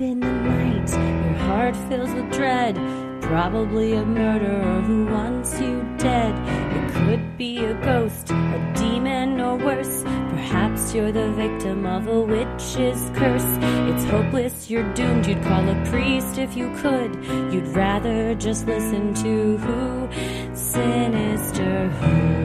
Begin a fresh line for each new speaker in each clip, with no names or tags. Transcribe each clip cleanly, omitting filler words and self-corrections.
in the night, your heart fills with dread. Probably a murderer who wants you dead. It could be a ghost, a demon, or worse. Perhaps you're the victim of a witch's curse. It's hopeless, you're doomed. You'd call a priest if you could. You'd rather just listen to who? Sinisterhood.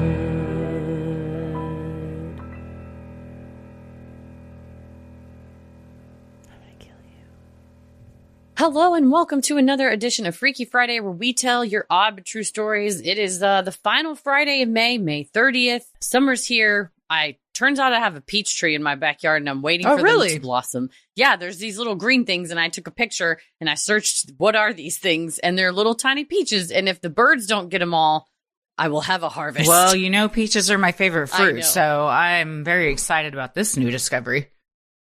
Hello and welcome to another edition of Freaky Friday, where we tell your odd but true stories. It is the final Friday of May 30th. Summer's here. Turns out I have a peach tree in my backyard and I'm waiting for them to blossom. Yeah, there's these little green things and I took a picture and I searched what are these things, and they're little tiny peaches, and if the birds don't get them all, I will have a harvest.
Well, you know, peaches are my favorite fruit, so I'm very excited about this new discovery.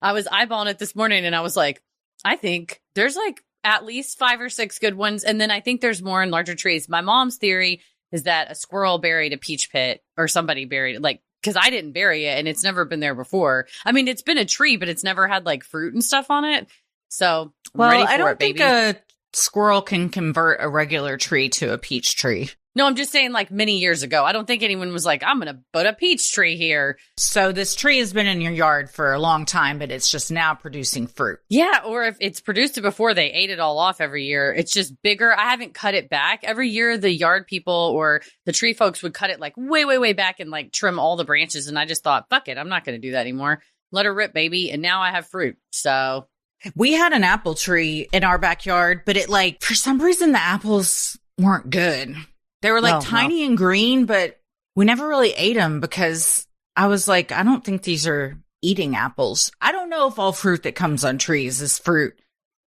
I was eyeballing it this morning and I was like, I think there's like at least 5 or 6 good ones. And then I think there's more in larger trees. My mom's theory is that a squirrel buried a peach pit, or somebody buried it, like, because I didn't bury it and it's never been there before. I mean, it's been a tree, but it's never had like fruit and stuff on it. So I'm ready for
I don't
it, baby.
think a squirrel can convert a regular tree to a peach tree.
No, I'm just saying, like, many years ago. I don't think anyone was like, I'm going to put a peach tree here.
So this tree has been in your yard for a long time, but it's just now producing fruit.
Yeah, or if it's produced it before, they ate it all off every year. It's just bigger. I haven't cut it back. Every year, the yard people or the tree folks would cut it like way back and like trim all the branches. And I just thought, fuck it, I'm not going to do that anymore. Let her rip, baby. And now I have fruit. So
we had an apple tree in our backyard, but it like, for some reason, the apples weren't good. They were like tiny and green, but we never really ate them because I was like, I don't think these are eating apples. I don't know if all fruit that comes on trees is fruit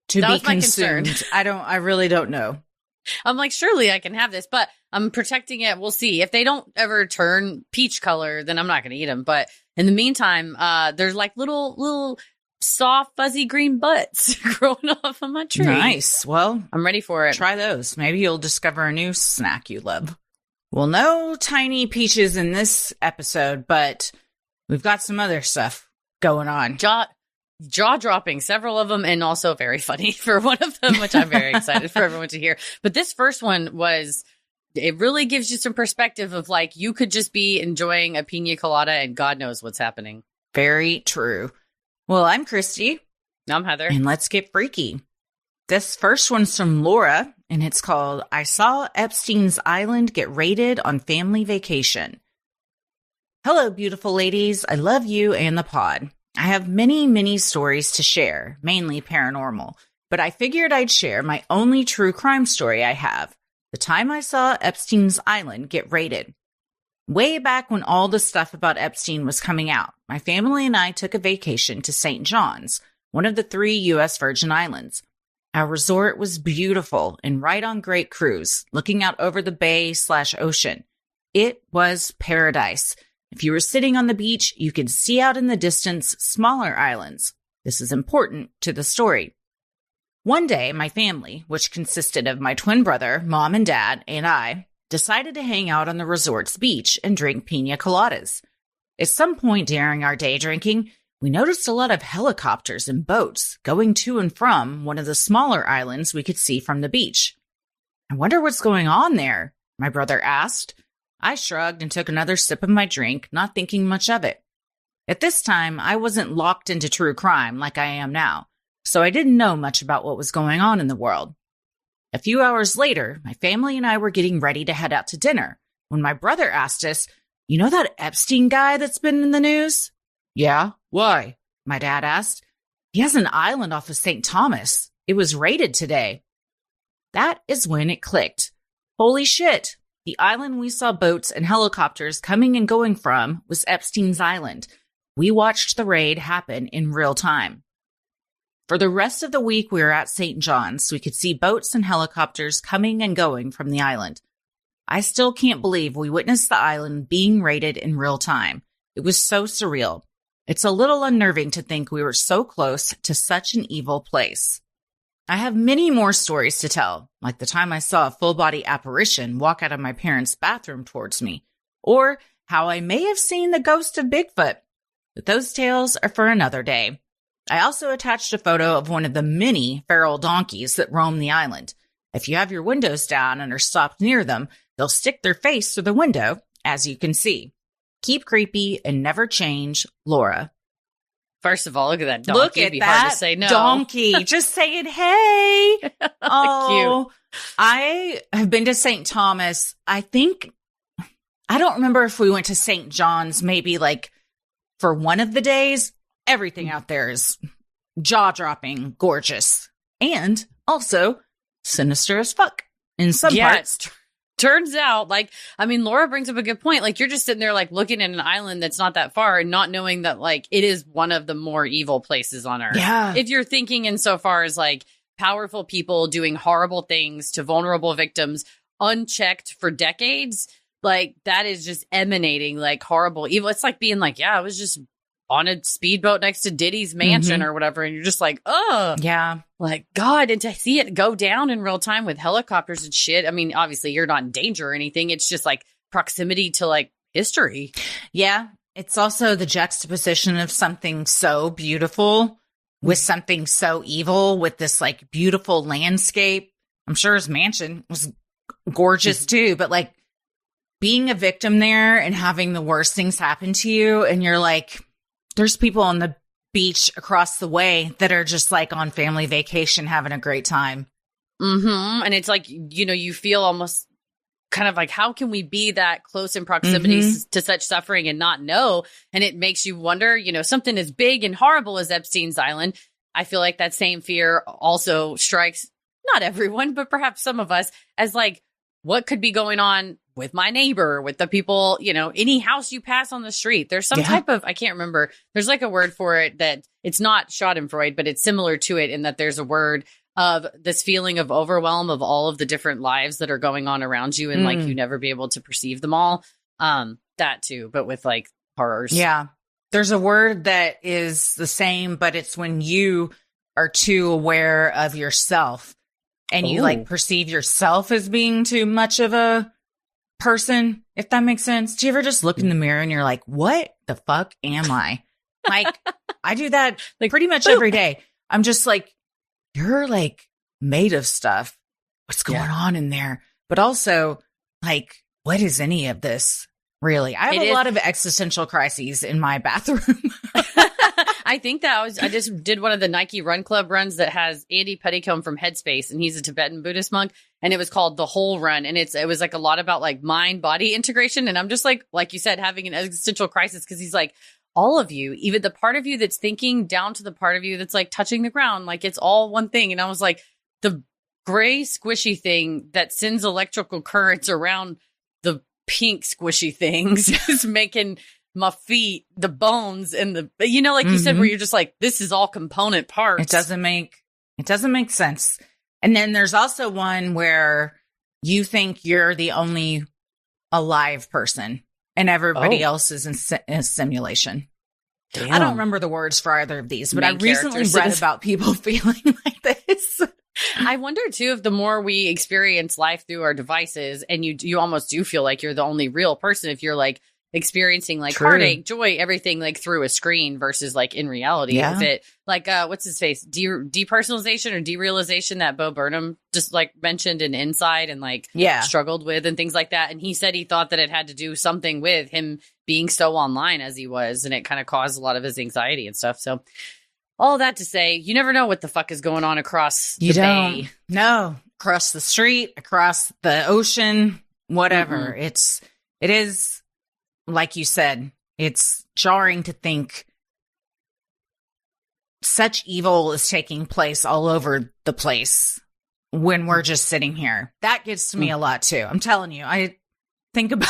to be consumed. I really don't know.
I'm like, surely I can have this, but I'm protecting it. We'll see. If they don't ever turn peach color, then I'm not going to eat them. But in the meantime, there's like little soft, fuzzy green butts growing off of my tree.
Nice. Well,
I'm ready for it.
Try those. Maybe you'll discover a new snack you love. Well, no tiny peaches in this episode, but we've got some other stuff going on.
Jaw-dropping, several of them, and also very funny for one of them, which I'm very excited for everyone to hear. But this first one it really gives you some perspective of like, you could just be enjoying a pina colada and God knows what's happening.
Very true. Well, I'm Christy.
I'm Heather.
And let's get freaky. This first one's from Laura, and it's called, I Saw Epstein's Island Get Raided on Family Vacation. Hello, beautiful ladies. I love you and the pod. I have many stories to share, mainly paranormal, but I figured I'd share my only true crime story I have, the time I saw Epstein's Island get raided. Way back when all the stuff about Epstein was coming out, my family and I took a vacation to St. John's, one of the 3 U.S. Virgin Islands. Our resort was beautiful and right on Great Cruise, looking out over the bay/ocean. It was paradise. If you were sitting on the beach, you could see out in the distance smaller islands. This is important to the story. One day, my family, which consisted of my twin brother, mom and dad, and I, decided to hang out on the resort's beach and drink pina coladas. At some point during our day drinking, we noticed a lot of helicopters and boats going to and from one of the smaller islands we could see from the beach. I wonder what's going on there, my brother asked. I shrugged and took another sip of my drink, not thinking much of it. At this time, I wasn't locked into true crime like I am now, so I didn't know much about what was going on in the world. A few hours later, my family and I were getting ready to head out to dinner when my brother asked us, you know that Epstein guy that's been in the news? Yeah, why? My dad asked. He has an island off of St. Thomas. It was raided today. That is when it clicked. Holy shit. The island we saw boats and helicopters coming and going from was Epstein's Island. We watched the raid happen in real time. For the rest of the week we were at St. John's, we could see boats and helicopters coming and going from the island. I still can't believe we witnessed the island being raided in real time. It was so surreal. It's a little unnerving to think we were so close to such an evil place. I have many more stories to tell, like the time I saw a full-body apparition walk out of my parents' bathroom towards me, or how I may have seen the ghost of Bigfoot. But those tales are for another day. I also attached a photo of one of the many feral donkeys that roam the island. If you have your windows down and are stopped near them, they'll stick their face through the window, as you can see. Keep creepy and never change, Laura.
First of all, look at that donkey.
Look at
It'd be
that
hard to say no.
donkey. Just saying, hey. Oh,
Cute.
I have been to St. Thomas. I don't remember if we went to St. John's, maybe like for one of the days. Everything out there is jaw-dropping, gorgeous, and also sinister as fuck in some parts.
Turns out, Laura brings up a good point. Like, you're just sitting there, like, looking at an island that's not that far and not knowing that, like, it is one of the more evil places on Earth.
Yeah.
If you're thinking insofar as, like, powerful people doing horrible things to vulnerable victims unchecked for decades, like, that is just emanating, like, horrible evil. It's like being like, yeah, I was just on a speedboat next to Diddy's mansion or whatever, and you're just like, oh,
yeah,
like, God. And to see it go down in real time with helicopters and shit, I mean, obviously you're not in danger or anything. It's just like proximity to like history.
Yeah. It's also the juxtaposition of something so beautiful with something so evil, with this like beautiful landscape. I'm sure his mansion was gorgeous too, but like being a victim there and having the worst things happen to you, and you're like, there's people on the beach across the way that are just like on family vacation having a great time.
Mm-hmm. And it's like, you feel almost kind of like, how can we be that close in proximity to such suffering and not know? And it makes you wonder, something as big and horrible as Epstein's Island. I feel like that same fear also strikes not everyone, but perhaps some of us, as like, what could be going on with my neighbor, with the people, any house you pass on the street. There's some type of, I can't remember. There's like a word for it that it's not Schadenfreude, but it's similar to it in that there's a word of this feeling of overwhelm of all of the different lives that are going on around you. And like, you never be able to perceive them all. That too, but with like horrors.
Yeah. There's a word that is the same, but it's when you are too aware of yourself and you like perceive yourself as being too much of a person, if that makes sense. Do you ever just look in the mirror and you're like, what the fuck am I? Like, I do that like pretty much every day. I'm just like, you're like made of stuff. What's going on in there? But also, like, what is any of this really? I have a lot of existential crises in my bathroom.
I think that I just did one of the Nike Run Club runs that has Andy Pettycombe from Headspace, and he's a Tibetan Buddhist monk, and it was called The Whole Run, and it was like a lot about like mind body integration, and I'm just like you said, having an existential crisis, because he's like, all of you, even the part of you that's thinking down to the part of you that's like touching the ground, like it's all one thing. And I was like, the gray squishy thing that sends electrical currents around the pink squishy things is making my feet, the bones, and like you said, where you're just like, this is all component parts.
It doesn't make sense. And then there's also one where you think you're the only alive person and everybody else is in a simulation. Damn. I don't remember the words for either of these, but I recently read about people feeling like this.
I wonder too, if the more we experience life through our devices, and you almost do feel like you're the only real person if you're like experiencing like heartache, joy, everything like through a screen versus like in reality. If it like what's his face, depersonalization or derealization that Bo Burnham just like mentioned in Inside and like struggled with and things like that. And he said he thought that it had to do something with him being so online as he was, and it kind of caused a lot of his anxiety and stuff. So all that to say, you never know what the fuck is going on across the bay.
No, across the street, across the ocean, whatever. It is. Like you said, it's jarring to think such evil is taking place all over the place when we're just sitting here. That gets to me a lot too. I'm telling you, I think about,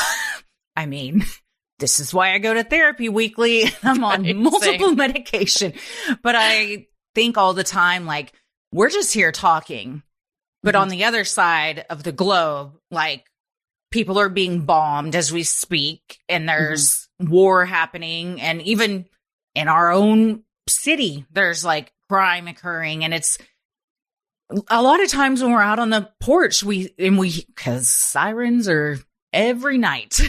this is why I go to therapy weekly. I'm on multiple medication, but I think all the time, like, we're just here talking, but on the other side of the globe, like, people are being bombed as we speak, and there's war happening. And even in our own city, there's like crime occurring. And it's a lot of times when we're out on the porch, because sirens are every night.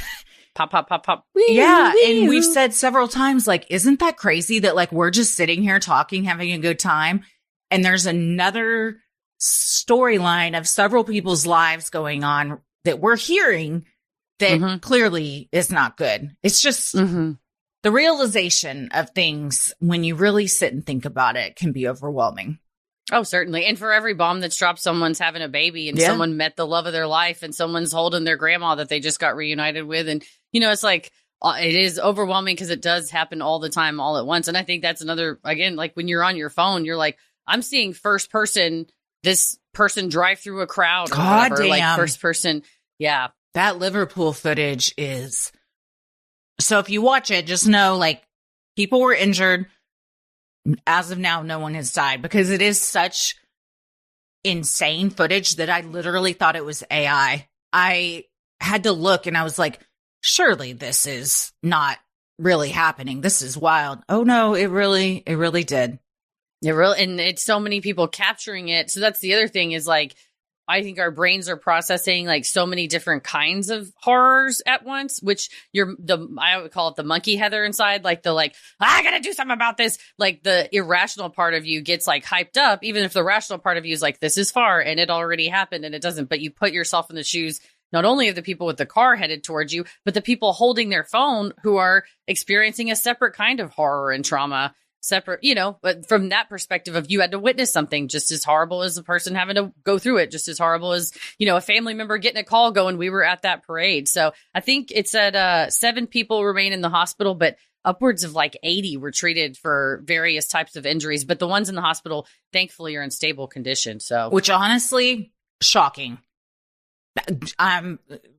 Pop, pop, pop, pop. Wee,
yeah.
wee.
And we've said several times, like, isn't that crazy that like we're just sitting here talking, having a good time, and there's another storyline of several people's lives going on that we're hearing that clearly is not good. It's just the realization of things when you really sit and think about it can be overwhelming.
Oh, certainly. And for every bomb that's dropped, someone's having a baby and someone met the love of their life and someone's holding their grandma that they just got reunited with. And, you know, it's like, it is overwhelming because it does happen all the time, all at once. And I think that's another, again, like when you're on your phone, you're like, I'm seeing first person, this person drive through a crowd or whatever,
damn.
like first person. Yeah.
That Liverpool footage is, so if you watch it, just know like people were injured. As of now, no one has died because it is such insane footage that I literally thought it was AI. I had to look and I was like, surely this is not really happening. This is wild. Oh no, it really did.
And it's so many people capturing it. So that's the other thing is like, I think our brains are processing like so many different kinds of horrors at once, which I would call it the monkey Heather inside, like I gotta do something about this. Like the irrational part of you gets like hyped up, even if the rational part of you is like, this is far and it already happened and it doesn't. But you put yourself in the shoes, not only of the people with the car headed towards you, but the people holding their phone who are experiencing a separate kind of horror and trauma. Separate, you know, but from that perspective of you had to witness something just as horrible as the person having to go through it, just as horrible as, you know, a family member getting a call going, we were at that parade. So I think it said 7 people remain in the hospital, but upwards of like 80 were treated for various types of injuries. But the ones in the hospital, thankfully, are in stable condition. So, which
honestly, shocking.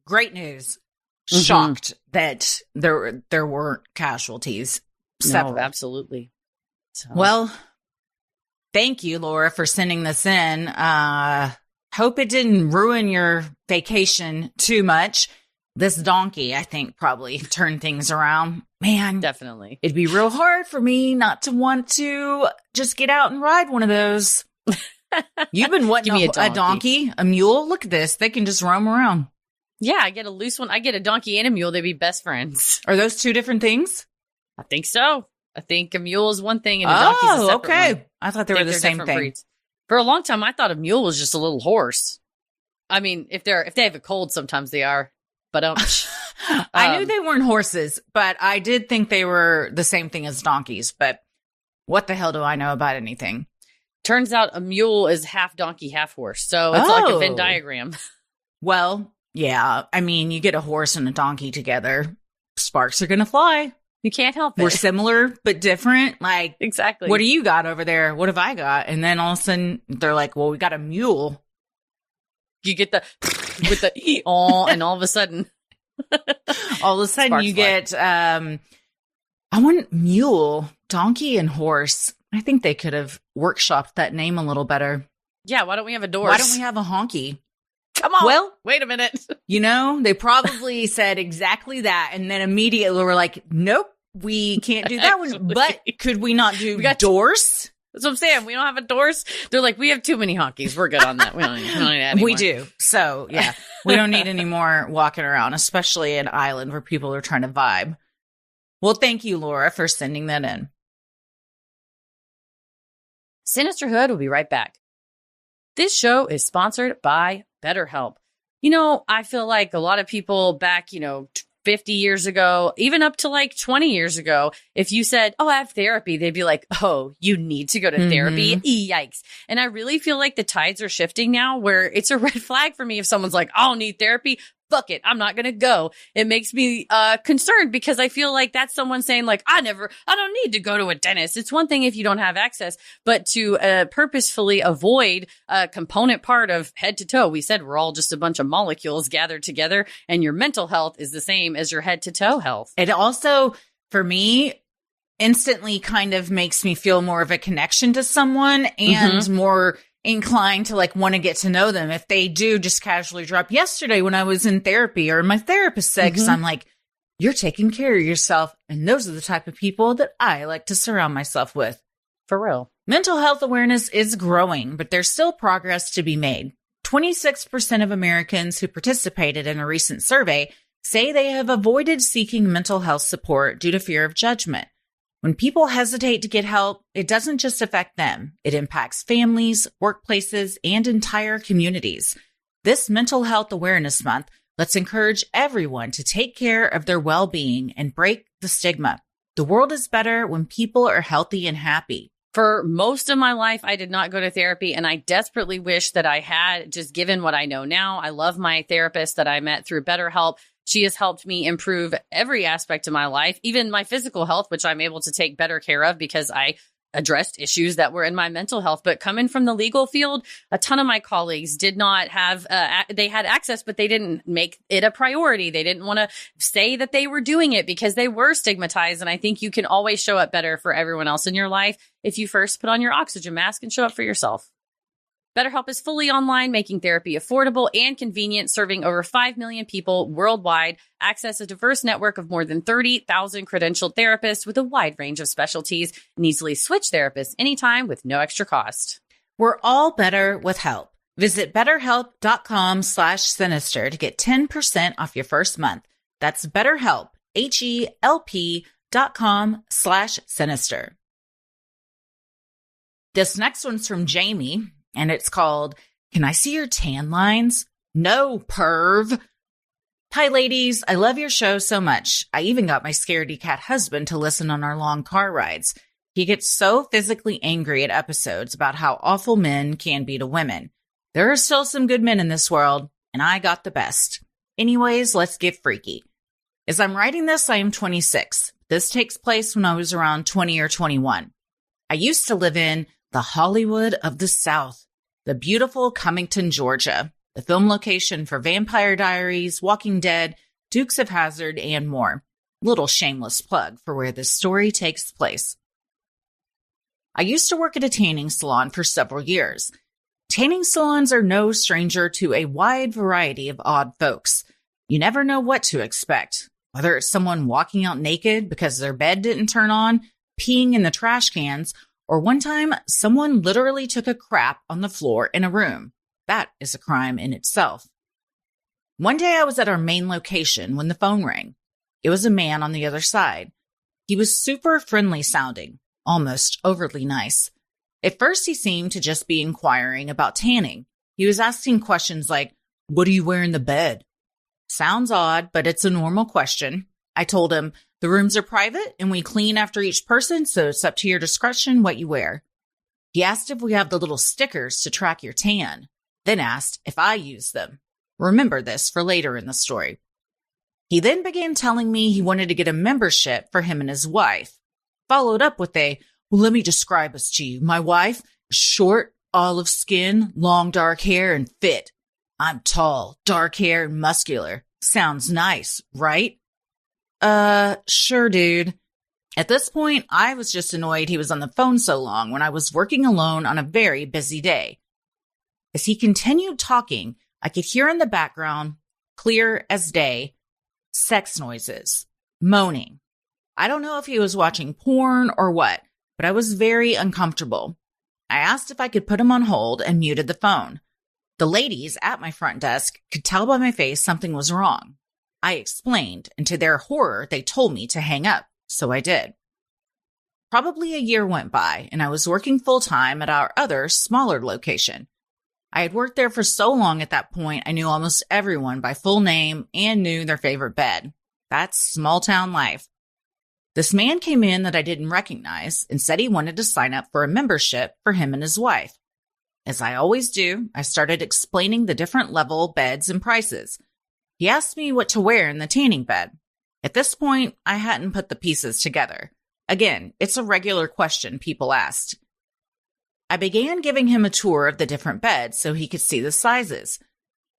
Great news. Shocked that there weren't casualties.
No, absolutely. So.
Well, thank you, Laura, for sending this in. Hope it didn't ruin your vacation too much. This donkey, I think, probably turned things around. Man,
definitely.
It'd be real hard for me not to want to just get out and ride one of those. You've been wanting a donkey, a mule. Look at this. They can just roam around.
Yeah, I get a loose one. I get a donkey and a mule. They'd be best friends.
Are those two different things?
I think so. I think a mule is one thing and a donkey's a separate one.
I thought they were the same thing. Breeds.
For a long time, I thought a mule was just a little horse. I mean, if they have a cold, sometimes they are. But
I knew they weren't horses, but I did think they were the same thing as donkeys. But what the hell do I know about anything?
Turns out a mule is half donkey, half horse. So it's like a Venn diagram.
Well, yeah. I mean, you get a horse and a donkey together, sparks are going to fly.
You can't help it.
We're similar, but different. Like,
exactly.
What do you got over there? What have I got? And then all of a sudden they're like, well, we got a mule.
You get the with the and all of a sudden
you get, I want mule, donkey, and horse. I think they could have workshopped that name a little better.
Yeah. Why don't we have a Doors?
Why don't we have a honky?
Come on.
Well,
wait a minute.
You know, they probably said exactly that. And then immediately were like, nope, we can't do that one. But could we not do Doors?
That's what I'm saying. We don't have a Doors. They're like, we have too many honkies. We're good on that. We don't need that anymore.
We do. So, yeah, we don't need any more walking around, especially an island where people are trying to vibe. Well, thank you, Laura, for sending that in.
Sinisterhood will be right back. This show is sponsored by BetterHelp. You know, I feel like a lot of people back, 50 years ago, even up to like 20 years ago, if you said, oh, I have therapy, they'd be like, oh, you need to go to therapy. Yikes. And I really feel like the tides are shifting now where it's a red flag for me if someone's like, I don't need therapy. Fuck it. I'm not going to go. It makes me concerned because I feel like that's someone saying like, I don't need to go to a dentist. It's one thing if you don't have access, but to purposefully avoid a component part of head to toe. We said we're all just a bunch of molecules gathered together and your mental health is the same as your head to toe health.
It also, for me, instantly kind of makes me feel more of a connection to someone and more inclined to like want to get to know them if they do just casually drop. Yesterday when I was in therapy, or my therapist said, because I'm like, you're taking care of yourself, and those are the type of people that I like to surround myself with.
For real.
Mental health awareness is growing, but there's still progress to be made. 26% of Americans who participated in a recent survey say they have avoided seeking mental health support due to fear of judgment. When people hesitate to get help, it doesn't just affect them. It impacts families, workplaces, and entire communities. This Mental Health Awareness Month, let's encourage everyone to take care of their well-being and break the stigma. The world is better when people are healthy and happy.
For most of my life, I did not go to therapy, and I desperately wish that I had, just given what I know now. I love my therapist that I met through BetterHelp. She has helped me improve every aspect of my life, even my physical health, which I'm able to take better care of because I addressed issues that were in my mental health. But coming from the legal field, a ton of my colleagues did not have, they had access, but they didn't make it a priority. They didn't want to say that they were doing it because they were stigmatized. And I think you can always show up better for everyone else in your life if you first put on your oxygen mask and show up for yourself. BetterHelp is fully online, making therapy affordable and convenient, serving over 5 million people worldwide. Access a diverse network of more than 30,000 credentialed therapists with a wide range of specialties, and easily switch therapists anytime with no extra cost.
We're all better with help. Visit betterhelp.com/sinister to get 10% off your first month. That's BetterHelp, HELP.com/sinister. This next one's from Jamie. And it's called, Can I See Your Tan Lines? No, perv. Hi, ladies. I love your show so much. I even got my scaredy cat husband to listen on our long car rides. He gets so physically angry at episodes about how awful men can be to women. There are still some good men in this world, and I got the best. Anyways, let's get freaky. As I'm writing this, I am 26. This takes place when I was around 20 or 21. I used to live in the Hollywood of the South, the beautiful Cummington, Georgia, the film location for Vampire Diaries, Walking Dead, Dukes of Hazzard, and more. Little shameless plug for where this story takes place. I used to work at a tanning salon for several years. Tanning salons are no stranger to a wide variety of odd folks. You never know what to expect, whether it's someone walking out naked because their bed didn't turn on, peeing in the trash cans, or one time, someone literally took a crap on the floor in a room. That is a crime in itself. One day I was at our main location when the phone rang. It was a man on the other side. He was super friendly sounding, almost overly nice. At first, he seemed to just be inquiring about tanning. He was asking questions like, "What do you wear in the bed?" Sounds odd, but it's a normal question. I told him, "The rooms are private and we clean after each person, so it's up to your discretion what you wear." He asked if we have the little stickers to track your tan, then asked if I use them. Remember this for later in the story. He then began telling me he wanted to get a membership for him and his wife. Followed up with "Well, let me describe us to you. My wife is short, olive skin, long dark hair, and fit. I'm tall, dark hair, and muscular. Sounds nice, right?" Sure, dude. At this point, I was just annoyed he was on the phone so long when I was working alone on a very busy day. As he continued talking, I could hear in the background, clear as day, sex noises, moaning. I don't know if he was watching porn or what, but I was very uncomfortable. I asked if I could put him on hold and muted the phone. The ladies at my front desk could tell by my face something was wrong. I explained, and to their horror, they told me to hang up, so I did. Probably a year went by, and I was working full-time at our other, smaller location. I had worked there for so long at that point, I knew almost everyone by full name and knew their favorite bed. That's small-town life. This man came in that I didn't recognize and said he wanted to sign up for a membership for him and his wife. As I always do, I started explaining the different level beds and prices. He asked me what to wear in the tanning bed. At this point, I hadn't put the pieces together. Again, it's a regular question people asked. I began giving him a tour of the different beds so he could see the sizes.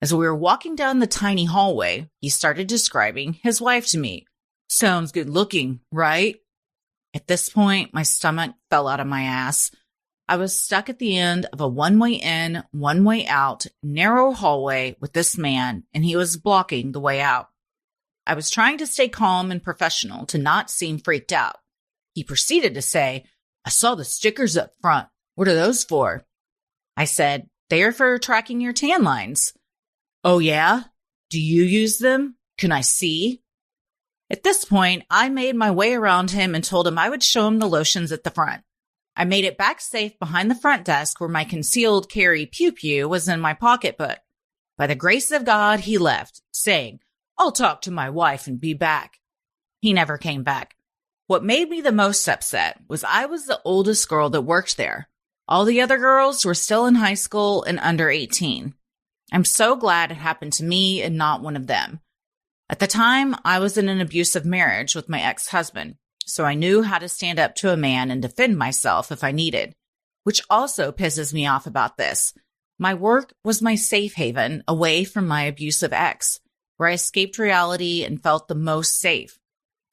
As we were walking down the tiny hallway, he started describing his wife to me. "Sounds good looking, right?" At this point, my stomach fell out of my ass. I was stuck at the end of a one-way in, one-way out, narrow hallway with this man, and he was blocking the way out. I was trying to stay calm and professional to not seem freaked out. He proceeded to say, "I saw the stickers up front. What are those for?" I said, "They are for tracking your tan lines." "Oh yeah? Do you use them?" Can I see? At this point, I made my way around him and told him I would show him the lotions at the front. I made it back safe behind the front desk where my concealed carry pew-pew was in my pocketbook. By the grace of God, he left, saying, I'll talk to my wife and be back. He never came back. What made me the most upset was I was the oldest girl that worked there. All the other girls were still in high school and under 18. I'm so glad it happened to me and not one of them. At the time, I was in an abusive marriage with my ex-husband, so I knew how to stand up to a man and defend myself if I needed, which also pisses me off about this. My work was my safe haven away from my abusive ex, where I escaped reality and felt the most safe.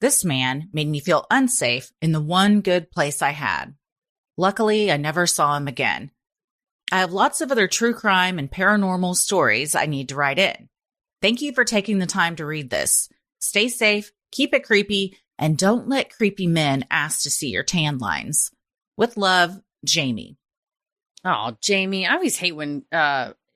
This man made me feel unsafe in the one good place I had. Luckily, I never saw him again. I have lots of other true crime and paranormal stories I need to write in. Thank you for taking the time to read this. Stay safe, keep it creepy, and don't let creepy men ask to see your tan lines. With love, Jamie.
Oh, Jamie, I always hate when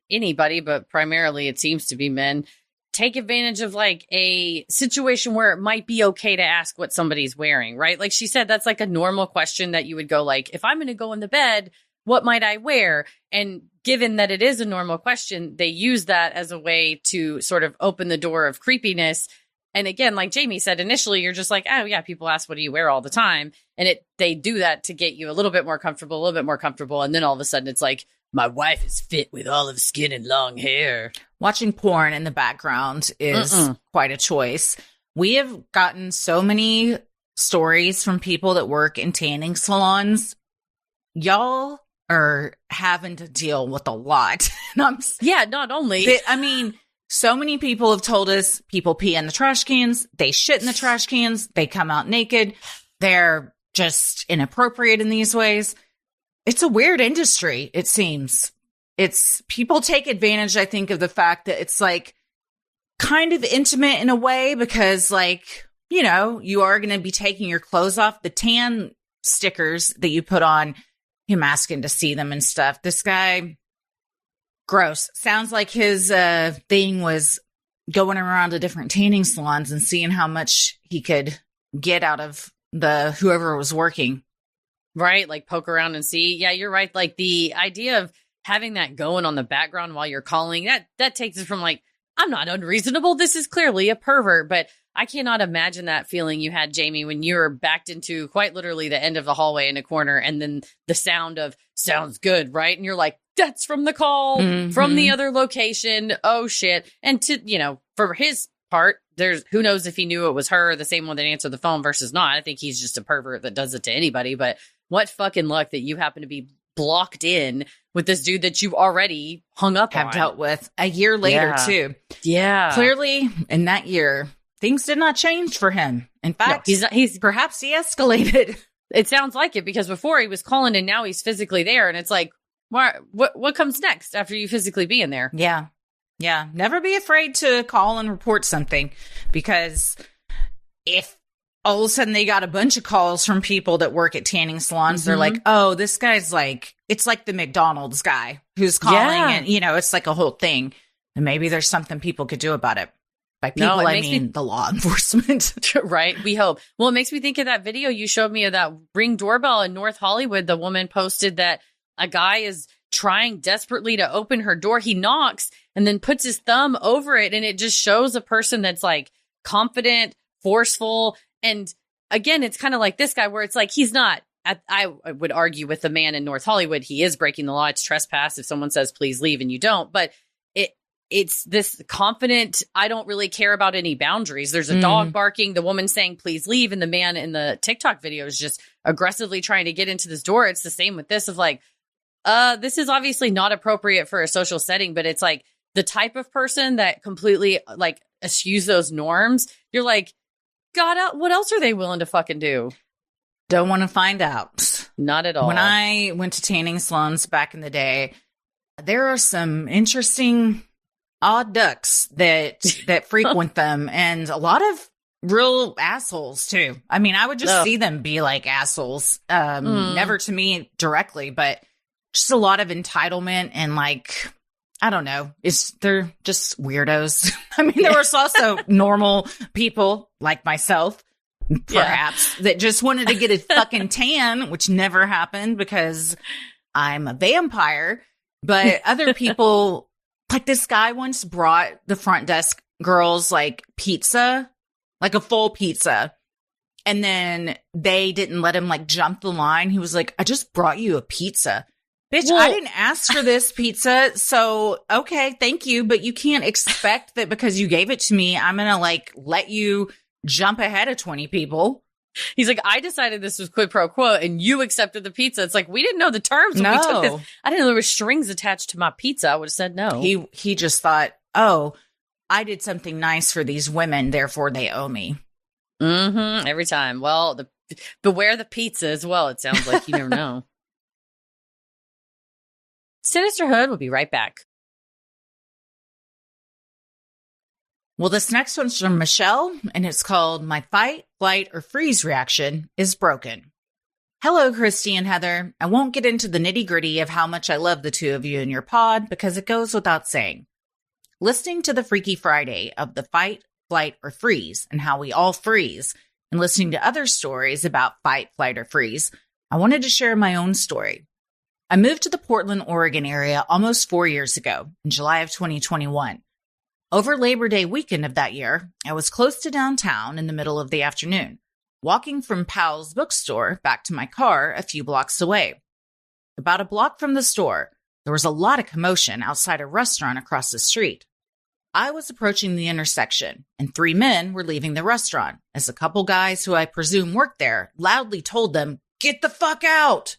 anybody, but primarily it seems to be men, take advantage of like a situation where it might be okay to ask what somebody's wearing, right? Like she said, that's like a normal question that you would go like, if I'm going to go in the bed, what might I wear? And given that it is a normal question, they use that as a way to sort of open the door of creepiness. And again, like Jamie said, initially, you're just like, oh, yeah, people ask, what do you wear all the time? And they do that to get you a little bit more comfortable. And then all of a sudden it's like, my wife is fit with olive skin and long hair.
Watching porn in the background is quite a choice. We have gotten so many stories from people that work in tanning salons. Y'all are having to deal with a lot.
Yeah, not only.
So many people have told us people pee in the trash cans, they shit in the trash cans, they come out naked, they're just inappropriate in these ways. It's a weird industry, it seems. People take advantage, I think, of the fact that it's like kind of intimate in a way because like, you know, you are going to be taking your clothes off. The tan stickers that you put on, him asking to see them and stuff. This guy, gross. Sounds like his thing was going around to different tanning salons and seeing how much he could get out of whoever was working.
Right, like poke around and see. Yeah, you're right. Like the idea of having that going on the background while you're calling, that takes it from like, I'm not unreasonable. This is clearly a pervert. But I cannot imagine that feeling you had, Jamie, when you were backed into quite literally the end of the hallway in a corner and then the sound of sounds good, right? And you're like, that's from the call from the other location. Oh, shit. And for his part, there's who knows if he knew it was her, the same one that answered the phone versus not. I think he's just a pervert that does it to anybody. But what fucking luck that you happen to be blocked in with this dude that you already hung up on.
Have dealt with a year later, too.
Yeah.
Clearly, in that year, things did not change for him. In fact,
no, he's
perhaps he escalated.
It sounds like it because before he was calling and now he's physically there. And it's like, what comes next after you physically being there?
Yeah. Yeah. Never be afraid to call and report something because if all of a sudden they got a bunch of calls from people that work at tanning salons, they're like, oh, this guy's like, it's like the McDonald's guy who's calling and, it's like a whole thing. And maybe there's something people could do about it. By people, I mean the law enforcement.
Right. We hope. Well, it makes me think of that video you showed me of that Ring doorbell in North Hollywood. The woman posted that a guy is trying desperately to open her door. He knocks and then puts his thumb over it. And it just shows a person that's like confident, forceful. And again, it's kind of like this guy where it's like he's not. I would argue with the man in North Hollywood. He is breaking the law. It's trespass if someone says, please leave and you don't. But it's this confident, I don't really care about any boundaries. There's a dog barking, the woman saying, please leave. And the man in the TikTok video is just aggressively trying to get into this door. It's the same with this of like, this is obviously not appropriate for a social setting, but it's like the type of person that completely like eschews those norms. You're like, God, what else are they willing to fucking do?
Don't want to find out.
Not at all.
When I went to tanning salons back in the day, there are some interesting odd ducks that frequent them and a lot of real assholes too. I mean, I would just see them be like assholes. Never to me directly, but just a lot of entitlement and like I don't know. They're just weirdos. I mean, there was also normal people like myself, perhaps, that just wanted to get a fucking tan, which never happened because I'm a vampire. But other people, like this guy once brought the front desk girls like pizza, like a full pizza. And then they didn't let him like jump the line. He was like, I just brought you a pizza. Bitch, I didn't ask for this pizza. So, okay, thank you. But you can't expect that because you gave it to me, I'm going to like let you jump ahead of 20 people.
He's like, I decided this was quid pro quo and you accepted the pizza. It's like, we didn't know the terms when we took this. I didn't know there were strings attached to my pizza. I would have said no.
He just thought, oh, I did something nice for these women, therefore they owe me.
Mm-hmm. Every time. Well, beware the pizza as well. It sounds like you never know. Sinisterhood will be right back.
Well, this next one's from Michelle, and it's called My Fight, Flight, or Freeze Reaction is Broken. Hello, Christy and Heather. I won't get into the nitty-gritty of how much I love the two of you in your pod because it goes without saying. Listening to the Freaky Friday of the fight, flight, or freeze and how we all freeze, and listening to other stories about fight, flight, or freeze, I wanted to share my own story. I moved to the Portland, Oregon area almost 4 years ago, in July of 2021. Over Labor Day weekend of that year, I was close to downtown in the middle of the afternoon, walking from Pals Bookstore back to my car a few blocks away. About a block from the store, there was a lot of commotion outside a restaurant across the street. I was approaching the intersection, and 3 men were leaving the restaurant as a couple guys who I presume worked there loudly told them, "Get the fuck out!"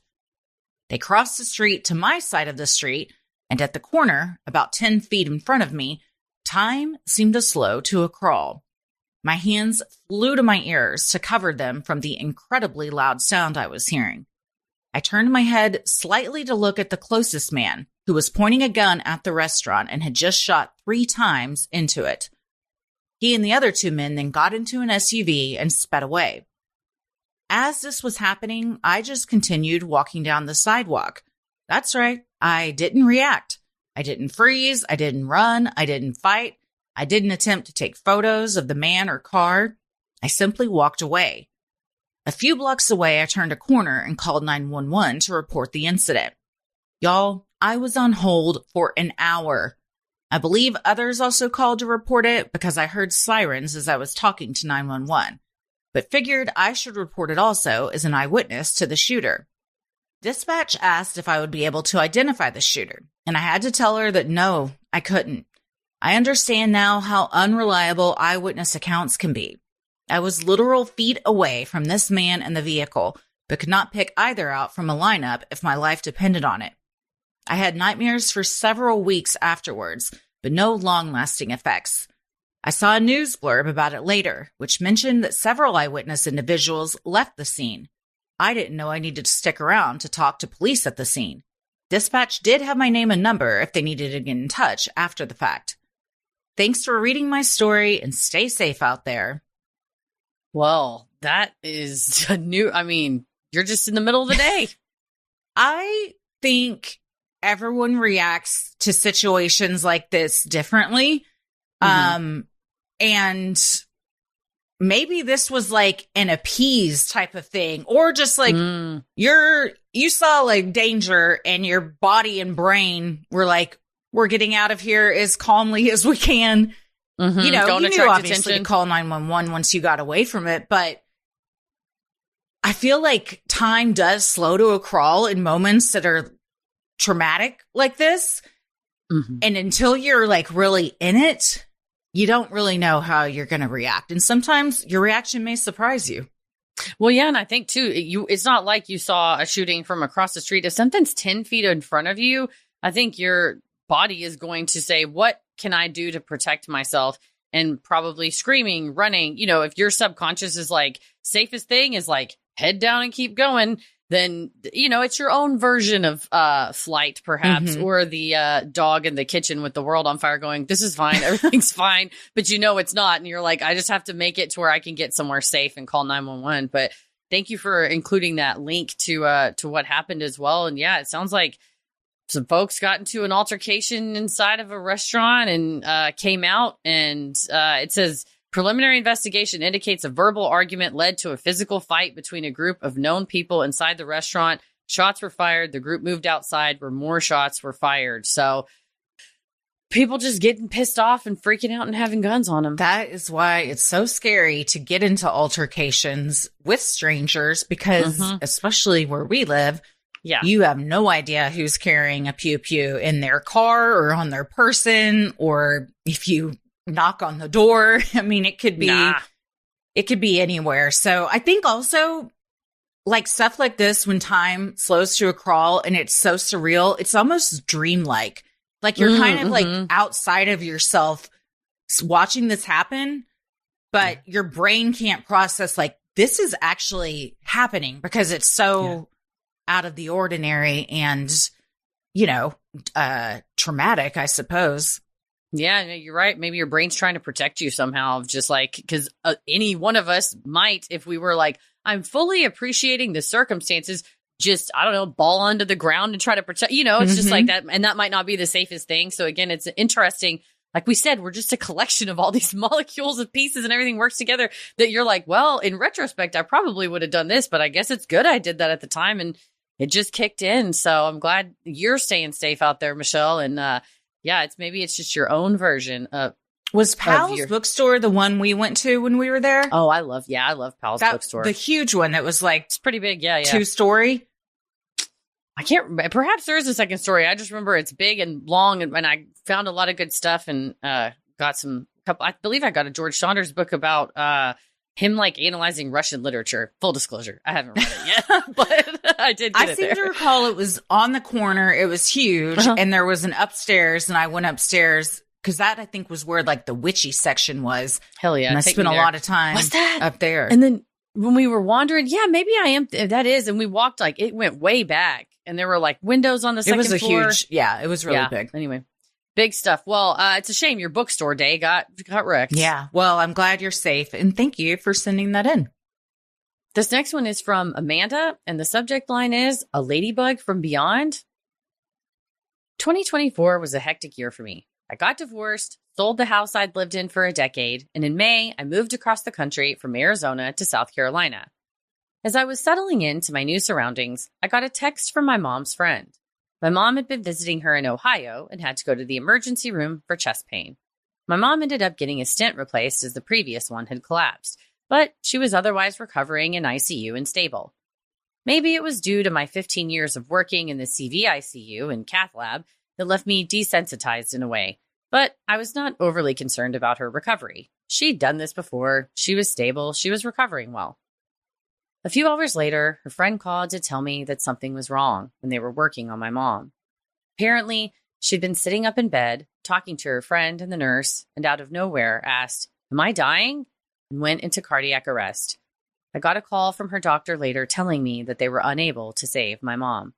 They crossed the street to my side of the street, and at the corner, about 10 feet in front of me, time seemed to slow to a crawl. My hands flew to my ears to cover them from the incredibly loud sound I was hearing. I turned my head slightly to look at the closest man, who was pointing a gun at the restaurant and had just shot 3 times into it. He and the other 2 men then got into an SUV and sped away. As this was happening, I just continued walking down the sidewalk. That's right, I didn't react. I didn't freeze, I didn't run, I didn't fight, I didn't attempt to take photos of the man or car. I simply walked away. A few blocks away, I turned a corner and called 911 to report the incident. Y'all, I was on hold for an hour. I believe others also called to report it because I heard sirens as I was talking to 911, but figured I should report it also as an eyewitness to the shooter. Dispatch asked if I would be able to identify the shooter, and I had to tell her that no, I couldn't. I understand now how unreliable eyewitness accounts can be. I was literal feet away from this man and the vehicle, but could not pick either out from a lineup if my life depended on it. I had nightmares for several weeks afterwards, but no long-lasting effects. I saw a news blurb about it later, which mentioned that several eyewitness individuals left the scene. I didn't know I needed to stick around to talk to police at the scene. Dispatch did have my name and number if they needed to get in touch after the fact. Thanks for reading my story and stay safe out there.
Well, that is a new, you're just in the middle of the day.
I think everyone reacts to situations like this differently. And maybe this was like an appease type of thing, or just like you saw like danger and your body and brain were like, we're getting out of here as calmly as we can.
Mm-hmm.
You know,
Don't
you knew
attract
obviously
attention.
to call 911 once you got away from it, but I feel like time does slow to a crawl in moments that are traumatic like this. Mm-hmm. And until you're like really in it, you don't really know how you're going to react. And sometimes your reaction may surprise you.
Well, yeah. And I think too, it's not like you saw a shooting from across the street. If something's 10 feet in front of you, I think your body is going to say, what can I do to protect myself? And probably screaming, running. You know, if your subconscious is like, safest thing is like head down and keep going, then, you know, it's your own version of flight, perhaps, or the dog in the kitchen with the world on fire going, this is fine, everything's fine, but you know it's not. And you're like, I just have to make it to where I can get somewhere safe and call 911. But thank you for including that link to what happened as well. And yeah, it sounds like some folks got into an altercation inside of a restaurant and came out, and it says preliminary investigation indicates a verbal argument led to a physical fight between a group of known people inside the restaurant. Shots were fired. The group moved outside where more shots were fired. So people just getting pissed off and freaking out and having guns on them.
That is why it's so scary to get into altercations with strangers because, especially where we live, you have no idea who's carrying a pew-pew in their car or on their person, or if you knock on the door. I mean, it could be anywhere. So I think also like stuff like this, when time slows to a crawl and it's so surreal, it's almost dreamlike. Like you're kind of like outside of yourself watching this happen, but your brain can't process like this is actually happening because it's so out of the ordinary and, traumatic, I suppose.
Yeah, you're right. Maybe your brain's trying to protect you somehow, just like, because any one of us might, if we were like, I'm fully appreciating the circumstances, just, I don't know, ball onto the ground and try to protect, it's just like that. And that might not be the safest thing. So again, it's interesting. Like we said, we're just a collection of all these molecules of pieces and everything works together that you're like, well, in retrospect, I probably would have done this, but I guess it's good I did that at the time and it just kicked in. So I'm glad you're staying safe out there, Michelle. And it's just your own version of.
Was Pals Bookstore the one we went to when we were there?
Oh, I love Pals Bookstore.
The huge one that was like,
it's pretty big. Yeah.
2-story.
I can't remember. Perhaps there is a second story. I just remember it's big and long, and I found a lot of good stuff and got I believe I got a George Saunders book about him like analyzing Russian literature. Full disclosure, I haven't read it yet, but I did.
I seem to recall it was on the corner. It was huge, and there was an upstairs, and I went upstairs because that I think was where like the witchy section was.
Hell yeah!
And I spent a lot of time.
What's that
up there?
And then when we were wandering, maybe I am. That is, and we walked like it went way back. And there were like windows on the second floor. It was
it was really big.
Anyway, big stuff. Well, it's a shame your bookstore day got wrecked.
Yeah. Well, I'm glad you're safe. And thank you for sending that in.
This next one is from Amanda. And the subject line is A Ladybug from Beyond. 2024 was a hectic year for me. I got divorced, sold the house I'd lived in for a decade. And in May, I moved across the country from Arizona to South Carolina. As I was settling into my new surroundings, I got a text from my mom's friend. My mom had been visiting her in Ohio and had to go to the emergency room for chest pain. My mom ended up getting a stent replaced as the previous one had collapsed, but she was otherwise recovering in ICU and stable. Maybe it was due to my 15 years of working in the CVICU and cath lab that left me desensitized in a way, but I was not overly concerned about her recovery. She'd done this before, she was stable, she was recovering well. A few hours later, her friend called to tell me that something was wrong when they were working on my mom. Apparently, she'd been sitting up in bed, talking to her friend and the nurse, and out of nowhere asked, "Am I dying?" and went into cardiac arrest. I got a call from her doctor later telling me that they were unable to save my mom.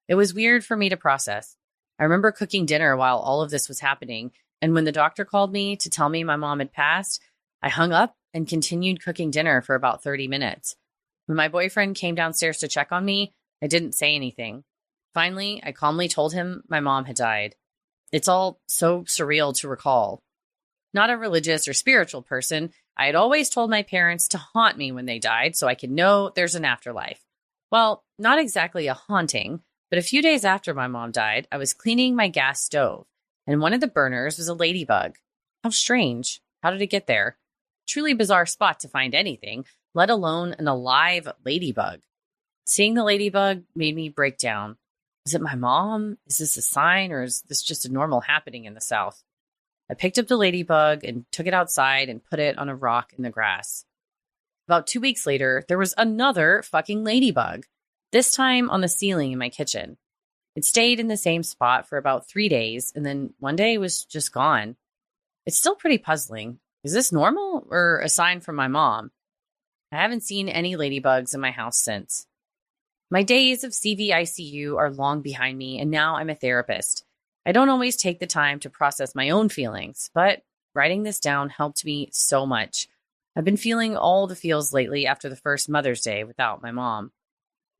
It was weird for me to process. I remember cooking dinner while all of this was happening, and when the doctor called me to tell me my mom had passed, I hung up and continued cooking dinner for about 30 minutes. When my boyfriend came downstairs to check on me, I didn't say anything. Finally, I calmly told him my mom had died. It's all so surreal to recall. Not a religious or spiritual person, I had always told my parents to haunt me when they died so I could know there's an afterlife. Well, not exactly a haunting, but a few days after my mom died, I was cleaning my gas stove, and one of the burners was a ladybug. How strange. How did it get there? Truly bizarre spot to find anything, let alone an alive ladybug. Seeing the ladybug made me break down. Is it my mom? Is this a sign, or is this just a normal happening in the South? I picked up the ladybug and took it outside and put it on a rock in the grass. About 2 weeks later, there was another fucking ladybug, this time on the ceiling in my kitchen. It stayed in the same spot for about 3 days, and then one day it was just gone. It's still pretty puzzling. Is this normal or a sign from my mom? I haven't seen any ladybugs in my house since. My days of CVICU are long behind me, and now I'm a therapist. I don't always take the time to process my own feelings, but writing this down helped me so much. I've been feeling all the feels lately after the first Mother's Day without my mom.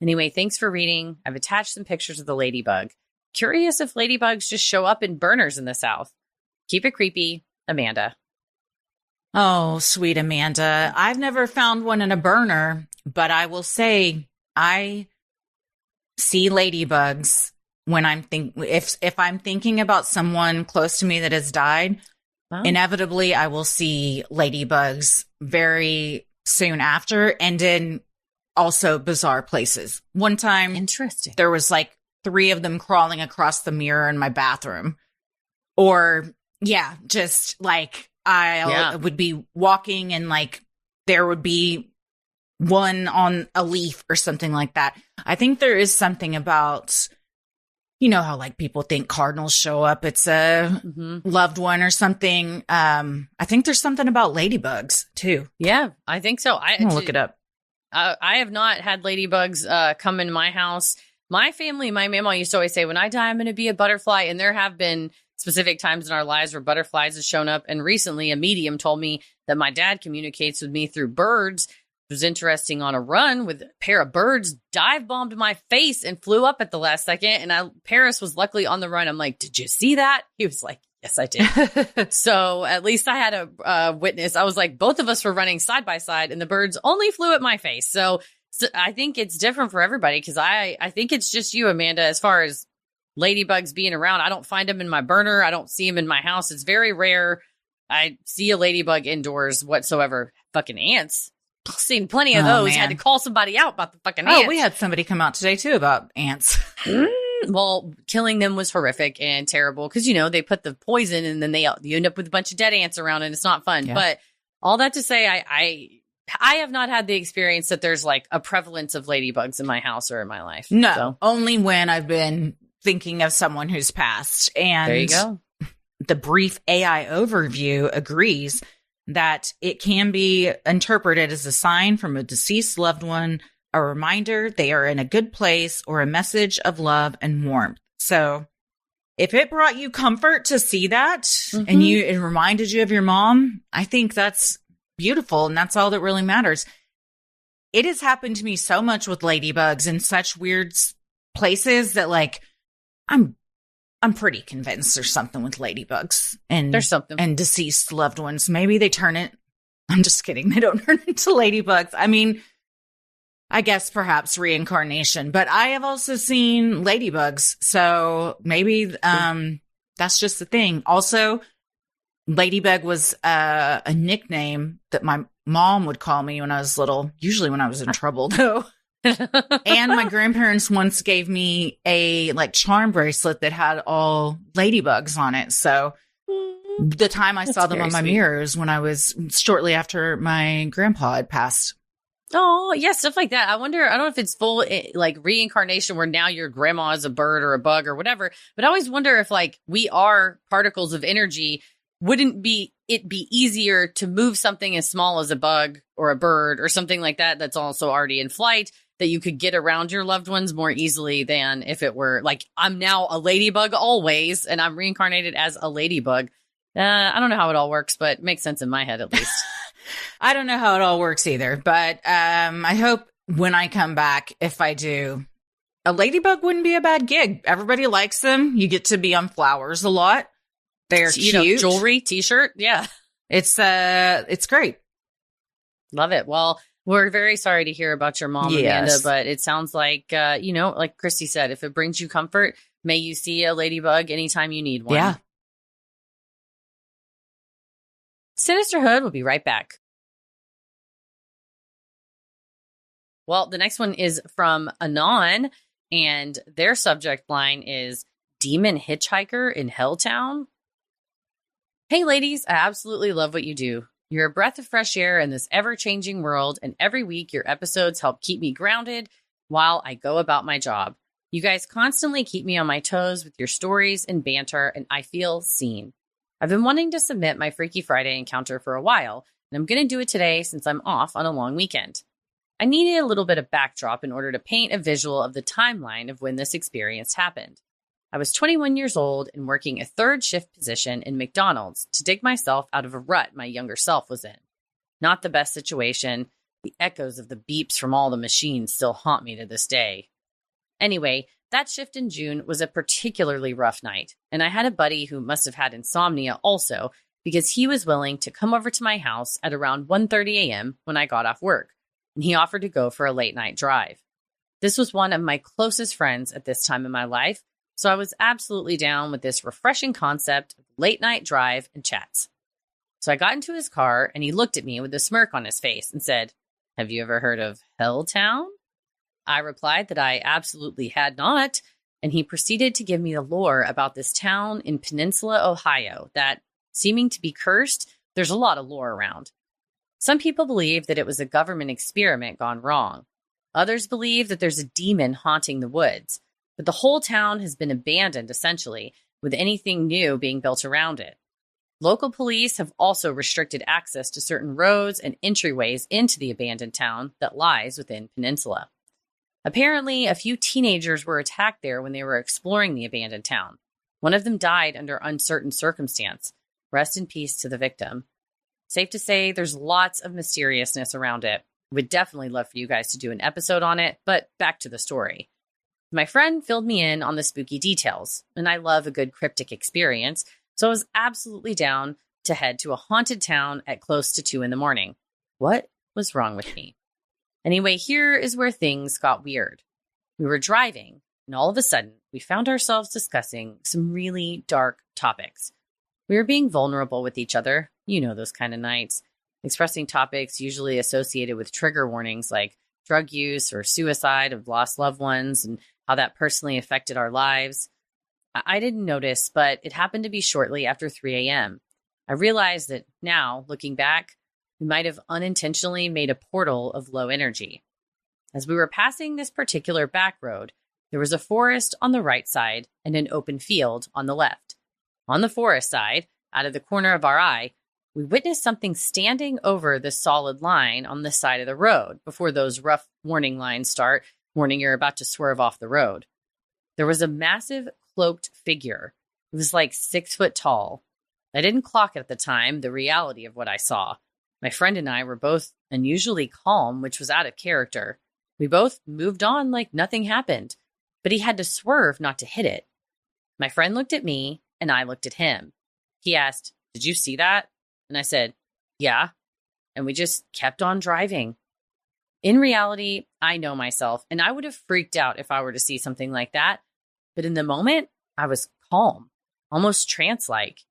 Anyway, thanks for reading. I've attached some pictures of the ladybug. Curious if ladybugs just show up in burners in the South. Keep it creepy, Amanda.
Oh, sweet Amanda. I've never found one in a burner, but I will say I see ladybugs when if I'm thinking about someone close to me that has died. Oh. Inevitably, I will see ladybugs very soon after, and in also bizarre places. One time,
interesting,
there was like 3 of them crawling across the mirror in my bathroom. Or, yeah, just like I would be walking and like there would be one on a leaf or something like that. I think there is something about, you know how like people think cardinals show up, it's a loved one or something. I think there's something about ladybugs too.
Yeah, I think so.
I'm look it up.
I have not had ladybugs come in my house. My family, my mama used to always say, when I die, I'm going to be a butterfly. And there have been specific times in our lives where butterflies have shown up. And recently a medium told me that my dad communicates with me through birds. It was interesting. On a run with a pair of birds dive bombed my face and flew up at the last second. And Paris was luckily on the run. I'm like, did you see that? He was like, yes, I did. So at least I had a witness. I was like, both of us were running side by side and the birds only flew at my face. So I think it's different for everybody, because I think it's just you, Amanda, as far as ladybugs being around. I don't find them in my burner. I don't see them in my house. It's very rare I see a ladybug indoors whatsoever. Fucking ants. Seen plenty of those. Man. Had to call somebody out about the fucking ants.
Oh, we had somebody come out today, too, about ants.
Well, killing them was horrific and terrible because, you know, they put the poison and then you end up with a bunch of dead ants around and it's not fun. Yeah. But all that to say, I have not had the experience that there's like a prevalence of ladybugs in my house or in my life.
No, only when I've been thinking of someone who's passed. And
there you go.
The brief AI overview agrees that it can be interpreted as a sign from a deceased loved one, a reminder they are in a good place, or a message of love and warmth. So if it brought you comfort to see that and it reminded you of your mom, I think that's beautiful. And that's all that really matters. It has happened to me so much with ladybugs in such weird places that like, I'm pretty convinced there's something with ladybugs and
there's something
and deceased loved ones. Maybe they turn it. I'm just kidding. They don't turn into ladybugs. I mean, I guess perhaps reincarnation, but I have also seen ladybugs. So maybe that's just the thing. Also, Ladybug was a nickname that my mom would call me when I was little, usually when I was in trouble, though. And my grandparents once gave me a like charm bracelet that had all ladybugs on it. So the time I saw them on my mirrors when I was shortly after my grandpa had passed.
Oh, yeah, stuff like that. I wonder, I don't know if it's full like reincarnation where now your grandma is a bird or a bug or whatever, but I always wonder if like we are particles of energy. Wouldn't it be easier to move something as small as a bug or a bird or something like that that's also already in flight, that you could get around your loved ones more easily than if it were like, I'm now a ladybug always, and I'm reincarnated as a ladybug. I don't know how it all works, but it makes sense in my head at least.
I don't know how it all works either, but I hope when I come back, if I do, a ladybug wouldn't be a bad gig. Everybody likes them. You get to be on flowers a lot. They're cute.
Jewelry, t-shirt. Yeah.
It's great.
Love it. Well, we're very sorry to hear about your mom, Amanda, but it sounds like, like Christy said, if it brings you comfort, may you see a ladybug anytime you need one.
Yeah.
Sinisterhood will be right back. Well, the next one is from Anan, and their subject line is Demon Hitchhiker in Helltown. Hey, ladies, I absolutely love what you do. You're a breath of fresh air in this ever-changing world, and every week your episodes help keep me grounded while I go about my job. You guys constantly keep me on my toes with your stories and banter, and I feel seen. I've been wanting to submit my Freaky Friday encounter for a while, and I'm going to do it today since I'm off on a long weekend. I needed a little bit of backdrop in order to paint a visual of the timeline of when this experience happened. I was 21 years old and working a third shift position in McDonald's to dig myself out of a rut my younger self was in. Not the best situation. The echoes of the beeps from all the machines still haunt me to this day. Anyway, That shift in June was a particularly rough night, and I had a buddy who must have had insomnia also because he was willing to come over to my house at around 1:30 a.m. when I got off work, and he offered to go for a late night drive. This was one of my closest friends at this time in my life, so I was absolutely down with this refreshing concept of late night drive and chats. So I got into his car, and he looked at me with a smirk on his face and said, "Have you ever heard of Helltown?" I replied that I absolutely had not, and he proceeded to give me the lore about this town in Peninsula, Ohio, that, seeming to be cursed, there's a lot of lore around. Some people believe that it was a government experiment gone wrong. Others believe that there's a demon haunting the woods, but the whole town has been abandoned, essentially, with anything new being built around it. Local police have also restricted access to certain roads and entryways into the abandoned town that lies within Peninsula. Apparently, a few teenagers were attacked there when they were exploring the abandoned town. One of them died under uncertain circumstance. Rest in peace to the victim. Safe to say, there's lots of mysteriousness around it. Would definitely love for you guys to do an episode on it, but back to the story. My friend filled me in on the spooky details, and I love a good cryptic experience, so I was absolutely down to head to a haunted town at close to 2 a.m. What was wrong with me? Anyway, here is where things got weird. We were driving, and all of a sudden, we found ourselves discussing some really dark topics. We were being vulnerable with each other, you know those kind of nights, expressing topics usually associated with trigger warnings like drug use or suicide of lost loved ones and how that personally affected our lives. I didn't notice, but it happened to be shortly after 3 a.m. I realized that now, looking back, we might have unintentionally made a portal of low energy. As we were passing this particular back road, there was a forest on the right side and an open field on the left. On the forest side, out of the corner of our eye, we witnessed something standing over the solid line on the side of the road before those rough warning lines start, warning you're about to swerve off the road. There was a massive cloaked figure. It was like 6 foot tall. I didn't clock at the time the reality of what I saw. My friend and I were both unusually calm, which was out of character. We both moved on like nothing happened, but he had to swerve not to hit it. My friend looked at me, and I looked at him. He asked, "Did you see that?" And I said, "Yeah." And we just kept on driving. In reality, I know myself, and I would have freaked out if I were to see something like that. But in the moment, I was calm, almost trance-like.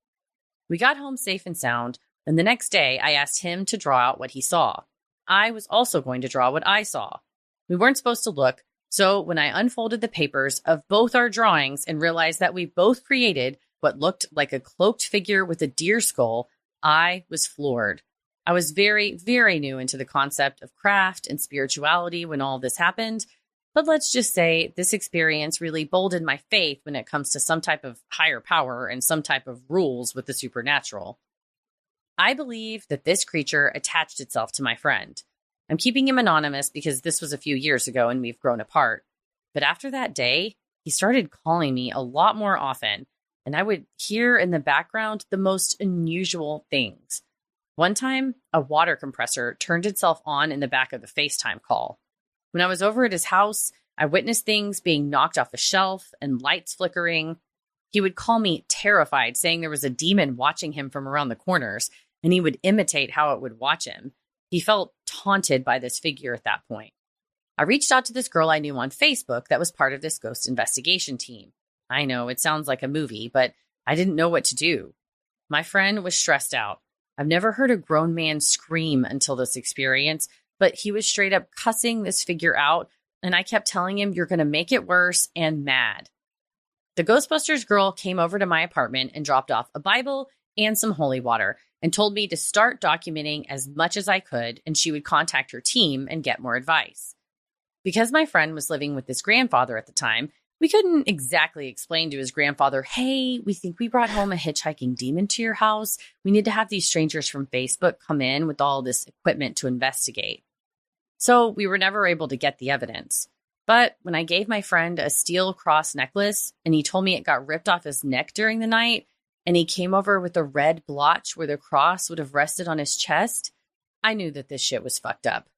We got home safe and sound, and the next day, I asked him to draw out what he saw. I was also going to draw what I saw. We weren't supposed to look, so when I unfolded the papers of both our drawings and realized that we both created what looked like a cloaked figure with a deer skull, I was floored. I was very, very new into the concept of craft and spirituality when all this happened, but let's just say this experience really bolstered my faith when it comes to some type of higher power and some type of rules with the supernatural. I believe that this creature attached itself to my friend. I'm keeping him anonymous because this was a few years ago and we've grown apart. But after that day, he started calling me a lot more often, and I would hear in the background the most unusual things. One time, a water compressor turned itself on in the back of the FaceTime call. When I was over at his house, I witnessed things being knocked off a shelf and lights flickering. He would call me terrified, saying there was a demon watching him from around the corners, and he would imitate how it would watch him. He felt taunted by this figure at that point. I reached out to this girl I knew on Facebook that was part of this ghost investigation team. I know it sounds like a movie, but I didn't know what to do. My friend was stressed out. I've never heard a grown man scream until this experience, but he was straight up cussing this figure out, and I kept telling him, "You're going to make it worse," and mad. The Ghostbusters girl came over to my apartment and dropped off a Bible and some holy water and told me to start documenting as much as I could, and she would contact her team and get more advice. Because my friend was living with his grandfather at the time, we couldn't exactly explain to his grandfather, "Hey, we think we brought home a hitchhiking demon to your house. We need to have these strangers from Facebook come in with all this equipment to investigate." So we were never able to get the evidence. But when I gave my friend a steel cross necklace and he told me it got ripped off his neck during the night, and he came over with a red blotch where the cross would have rested on his chest, I knew that this shit was fucked up.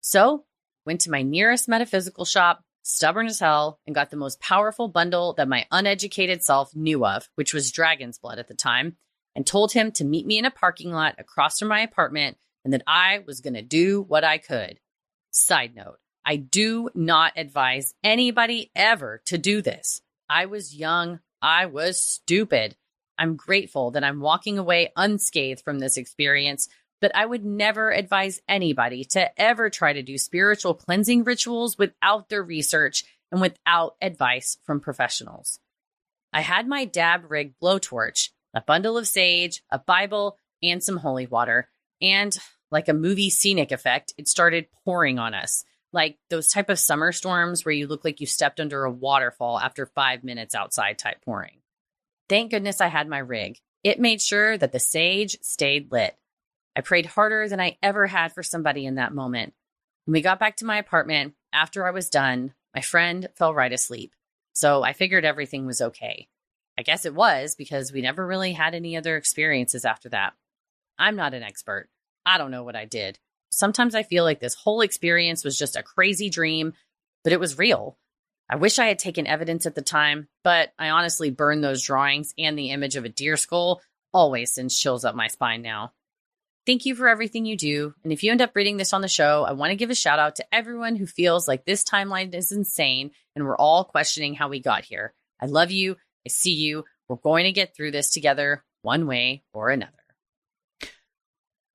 So went to my nearest metaphysical shop, stubborn as hell, and got the most powerful bundle that my uneducated self knew of, which was dragon's blood at the time, and told him to meet me in a parking lot across from my apartment and that I was going to do what I could. Side note, I do not advise anybody ever to do this. I was young. I was stupid. I'm grateful that I'm walking away unscathed from this experience, but I would never advise anybody to ever try to do spiritual cleansing rituals without their research and without advice from professionals. I had my dab rig blowtorch, a bundle of sage, a Bible, and some holy water. And like a movie scenic effect, it started pouring on us. Like those type of summer storms where you look like you stepped under a waterfall after 5 minutes outside type pouring. Thank goodness I had my rig. It made sure that the sage stayed lit. I prayed harder than I ever had for somebody in that moment. When we got back to my apartment, after I was done, my friend fell right asleep. So I figured everything was okay. I guess it was because we never really had any other experiences after that. I'm not an expert. I don't know what I did. Sometimes I feel like this whole experience was just a crazy dream, but it was real. I wish I had taken evidence at the time, but I honestly burned those drawings and the image of a deer skull always sends chills up my spine now. Thank you for everything you do. And if you end up reading this on the show, I want to give a shout out to everyone who feels like this timeline is insane and we're all questioning how we got here. I love you. I see you. We're going to get through this together one way or another.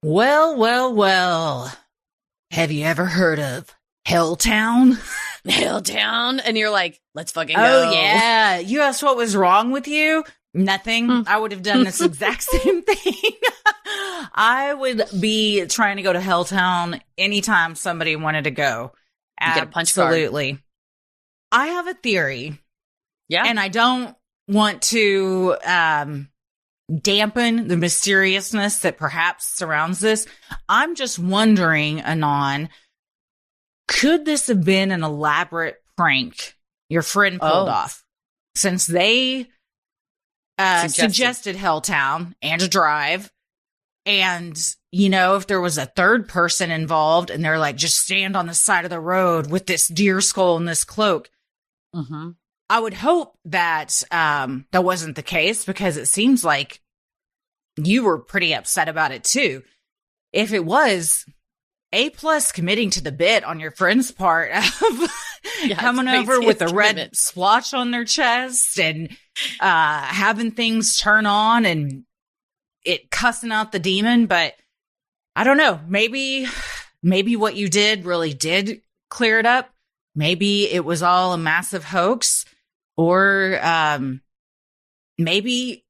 Well. Have you ever heard of Helltown?
Helltown? And you're like, let's fucking go.
Oh, yeah. You asked what was wrong with you? Nothing. I would have done this exact same thing. I would be trying to go to Helltown anytime somebody wanted to go.
You get a punch card.
Absolutely. I have a theory.
Yeah.
And I don't want to dampen the mysteriousness that perhaps surrounds this. I'm just wondering, Anan, could this have been an elaborate prank your friend pulled off? Since they suggested Helltown and a drive, and, you know, if there was a third person involved and they're like, just stand on the side of the road with this deer skull and this cloak.
Mm-hmm.
I would hope that that wasn't the case, because it seems like you were pretty upset about it too. If it was, A+ committing to the bit on your friend's part of coming over with a red splotch on their chest and having things turn on and it cussing out the demon. But I don't know, maybe what you did really did clear it up. Maybe it was all a massive hoax. Or maybe,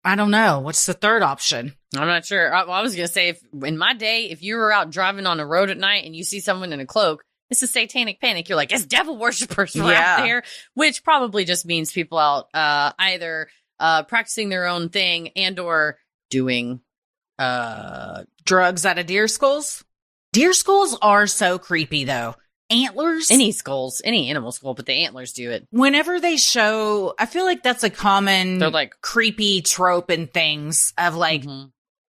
I don't know. What's the third option?
I'm not sure. I was going to say, in my day, if you were out driving on a road at night and you see someone in a cloak, this is satanic panic. You're like, it's devil worshippers out there, which probably just means people out either practicing their own thing and or doing
drugs out of deer skulls. Deer skulls are so creepy, though. Antlers,
any skulls, any animal skull, but the antlers do it.
Whenever they show, I feel like that's a common,
they're like
creepy trope in things of like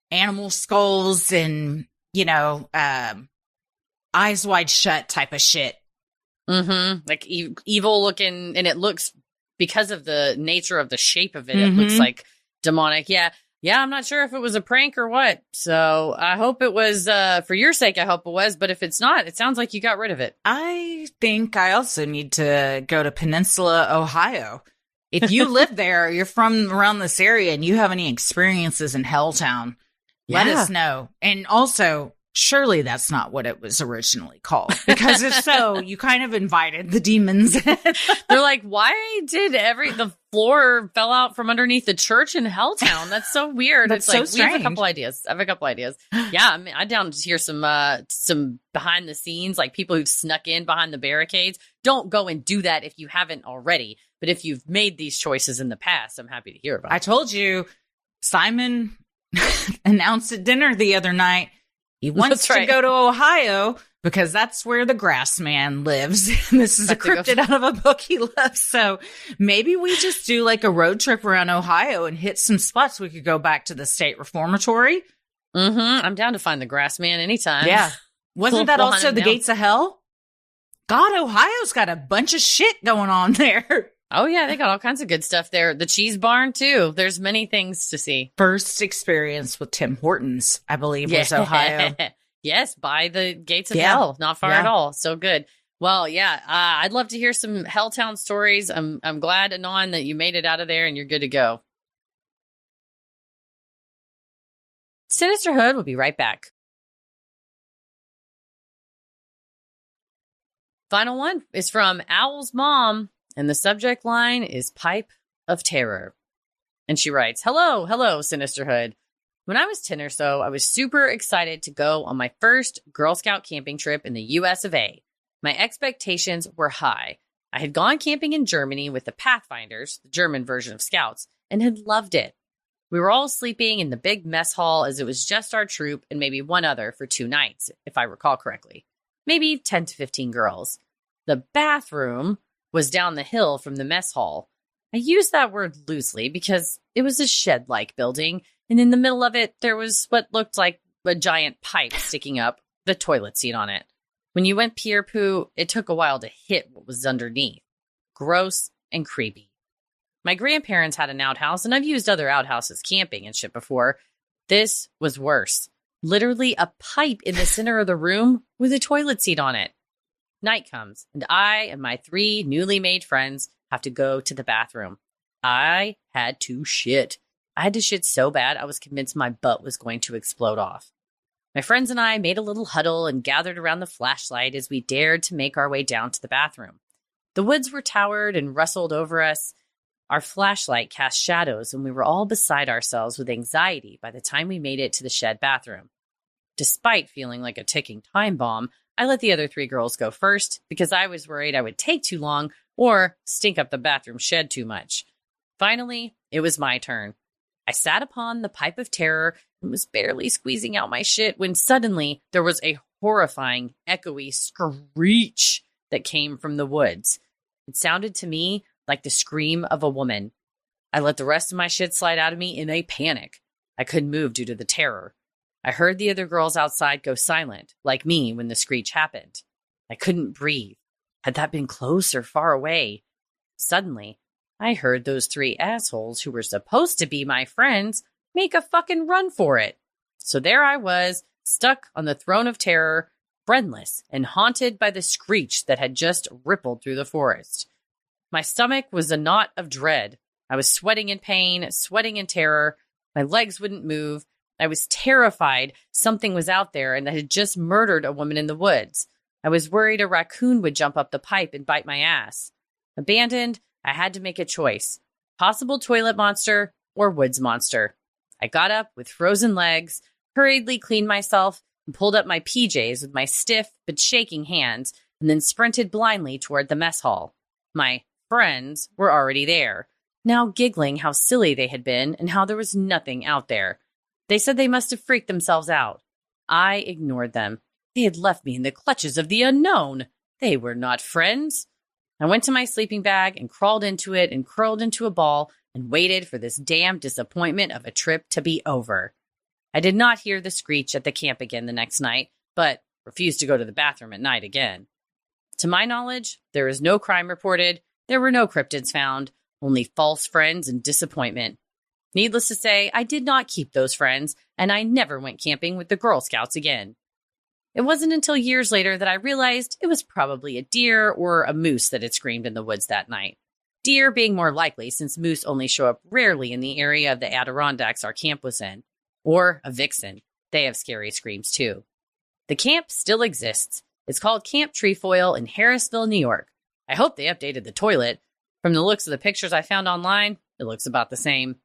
animal skulls and, you know, eyes wide shut type of shit.
Like evil looking, and it looks, because of the nature of the shape of it, it looks like demonic. Yeah, I'm not sure if it was a prank or what. So I hope it was, for your sake, I hope it was. But if it's not, it sounds like you got rid of it.
I think I also need to go to Peninsula, Ohio. If you live there, you're from around this area, and you have any experiences in Helltown, let us know. And also, surely that's not what it was originally called. Because if so, you kind of invited the demons in.
They're like, why did the floor fell out from underneath the church in Helltown? That's so weird.
That's
it's
so
like,
strange.
I have a couple ideas. Yeah, I mean, I'm down to hear some behind the scenes, like people who've snuck in behind the barricades. Don't go and do that if you haven't already. But if you've made these choices in the past, I'm happy to hear about it.
I told you, Simon announced at dinner the other night, he wants to go to Ohio because that's where the grass man lives. This is a cryptid out of a book he loves. So maybe we just do like a road trip around Ohio and hit some spots. We could go back to the state reformatory.
I'm down to find the grass man anytime.
Yeah. Wasn't that also the gates of hell? God, Ohio's got a bunch of shit going on there.
Oh, yeah, they got all kinds of good stuff there. The cheese barn, too. There's many things to see.
First experience with Tim Hortons, I believe, was Ohio.
Yes, by the gates of hell. Not far at all. So good. Well, yeah, I'd love to hear some Helltown stories. I'm glad, Anan, that you made it out of there and you're good to go. Sinisterhood will be right back. Final one is from Owl's mom, and the subject line is Pipe of Terror. And she writes, hello, Sinisterhood. When I was 10 or so, I was super excited to go on my first Girl Scout camping trip in the US of A. My expectations were high. I had gone camping in Germany with the Pathfinders, the German version of Scouts, and had loved it. We were all sleeping in the big mess hall as it was just our troop and maybe one other for 2 nights, if I recall correctly. Maybe 10 to 15 girls. The bathroom was down the hill from the mess hall. I use that word loosely because it was a shed-like building, and in the middle of it, there was what looked like a giant pipe sticking up, the toilet seat on it. When you went pee or poo, it took a while to hit what was underneath. Gross and creepy. My grandparents had an outhouse, and I've used other outhouses camping and shit before. This was worse. Literally a pipe in the center of the room with a toilet seat on it. Night comes, and I and my 3 newly made friends have to go to the bathroom. I had to shit. I had to shit so bad I was convinced my butt was going to explode off. My friends and I made a little huddle and gathered around the flashlight as we dared to make our way down to the bathroom. The woods were towered and rustled over us. Our flashlight cast shadows, and we were all beside ourselves with anxiety by the time we made it to the shed bathroom. Despite feeling like a ticking time bomb, I let the other 3 girls go first because I was worried I would take too long or stink up the bathroom shed too much. Finally, it was my turn. I sat upon the pipe of terror and was barely squeezing out my shit when suddenly there was a horrifying, echoey screech that came from the woods. It sounded to me like the scream of a woman. I let the rest of my shit slide out of me in a panic. I couldn't move due to the terror. I heard the other girls outside go silent, like me when the screech happened. I couldn't breathe. Had that been close or far away? Suddenly, I heard those 3 assholes who were supposed to be my friends make a fucking run for it. So there I was, stuck on the throne of terror, friendless and haunted by the screech that had just rippled through the forest. My stomach was a knot of dread. I was sweating in pain, sweating in terror. My legs wouldn't move. I was terrified something was out there and that had just murdered a woman in the woods. I was worried a raccoon would jump up the pipe and bite my ass. Abandoned, I had to make a choice. Possible toilet monster or woods monster. I got up with frozen legs, hurriedly cleaned myself, and pulled up my PJs with my stiff but shaking hands, and then sprinted blindly toward the mess hall. My friends were already there, now giggling how silly they had been and how there was nothing out there. They said they must have freaked themselves out. I ignored them. They had left me in the clutches of the unknown. They were not friends. I went to my sleeping bag and crawled into it and curled into a ball and waited for this damn disappointment of a trip to be over. I did not hear the screech at the camp again the next night, but refused to go to the bathroom at night again. To my knowledge, there is no crime reported. There were no cryptids found, only false friends and disappointment. Needless to say, I did not keep those friends, and I never went camping with the Girl Scouts again. It wasn't until years later that I realized it was probably a deer or a moose that had screamed in the woods that night. Deer being more likely since moose only show up rarely in the area of the Adirondacks our camp was in. Or a vixen. They have scary screams too. The camp still exists. It's called Camp Trefoil in Harrisville, New York. I hope they updated the toilet. From the looks of the pictures I found online, it looks about the same.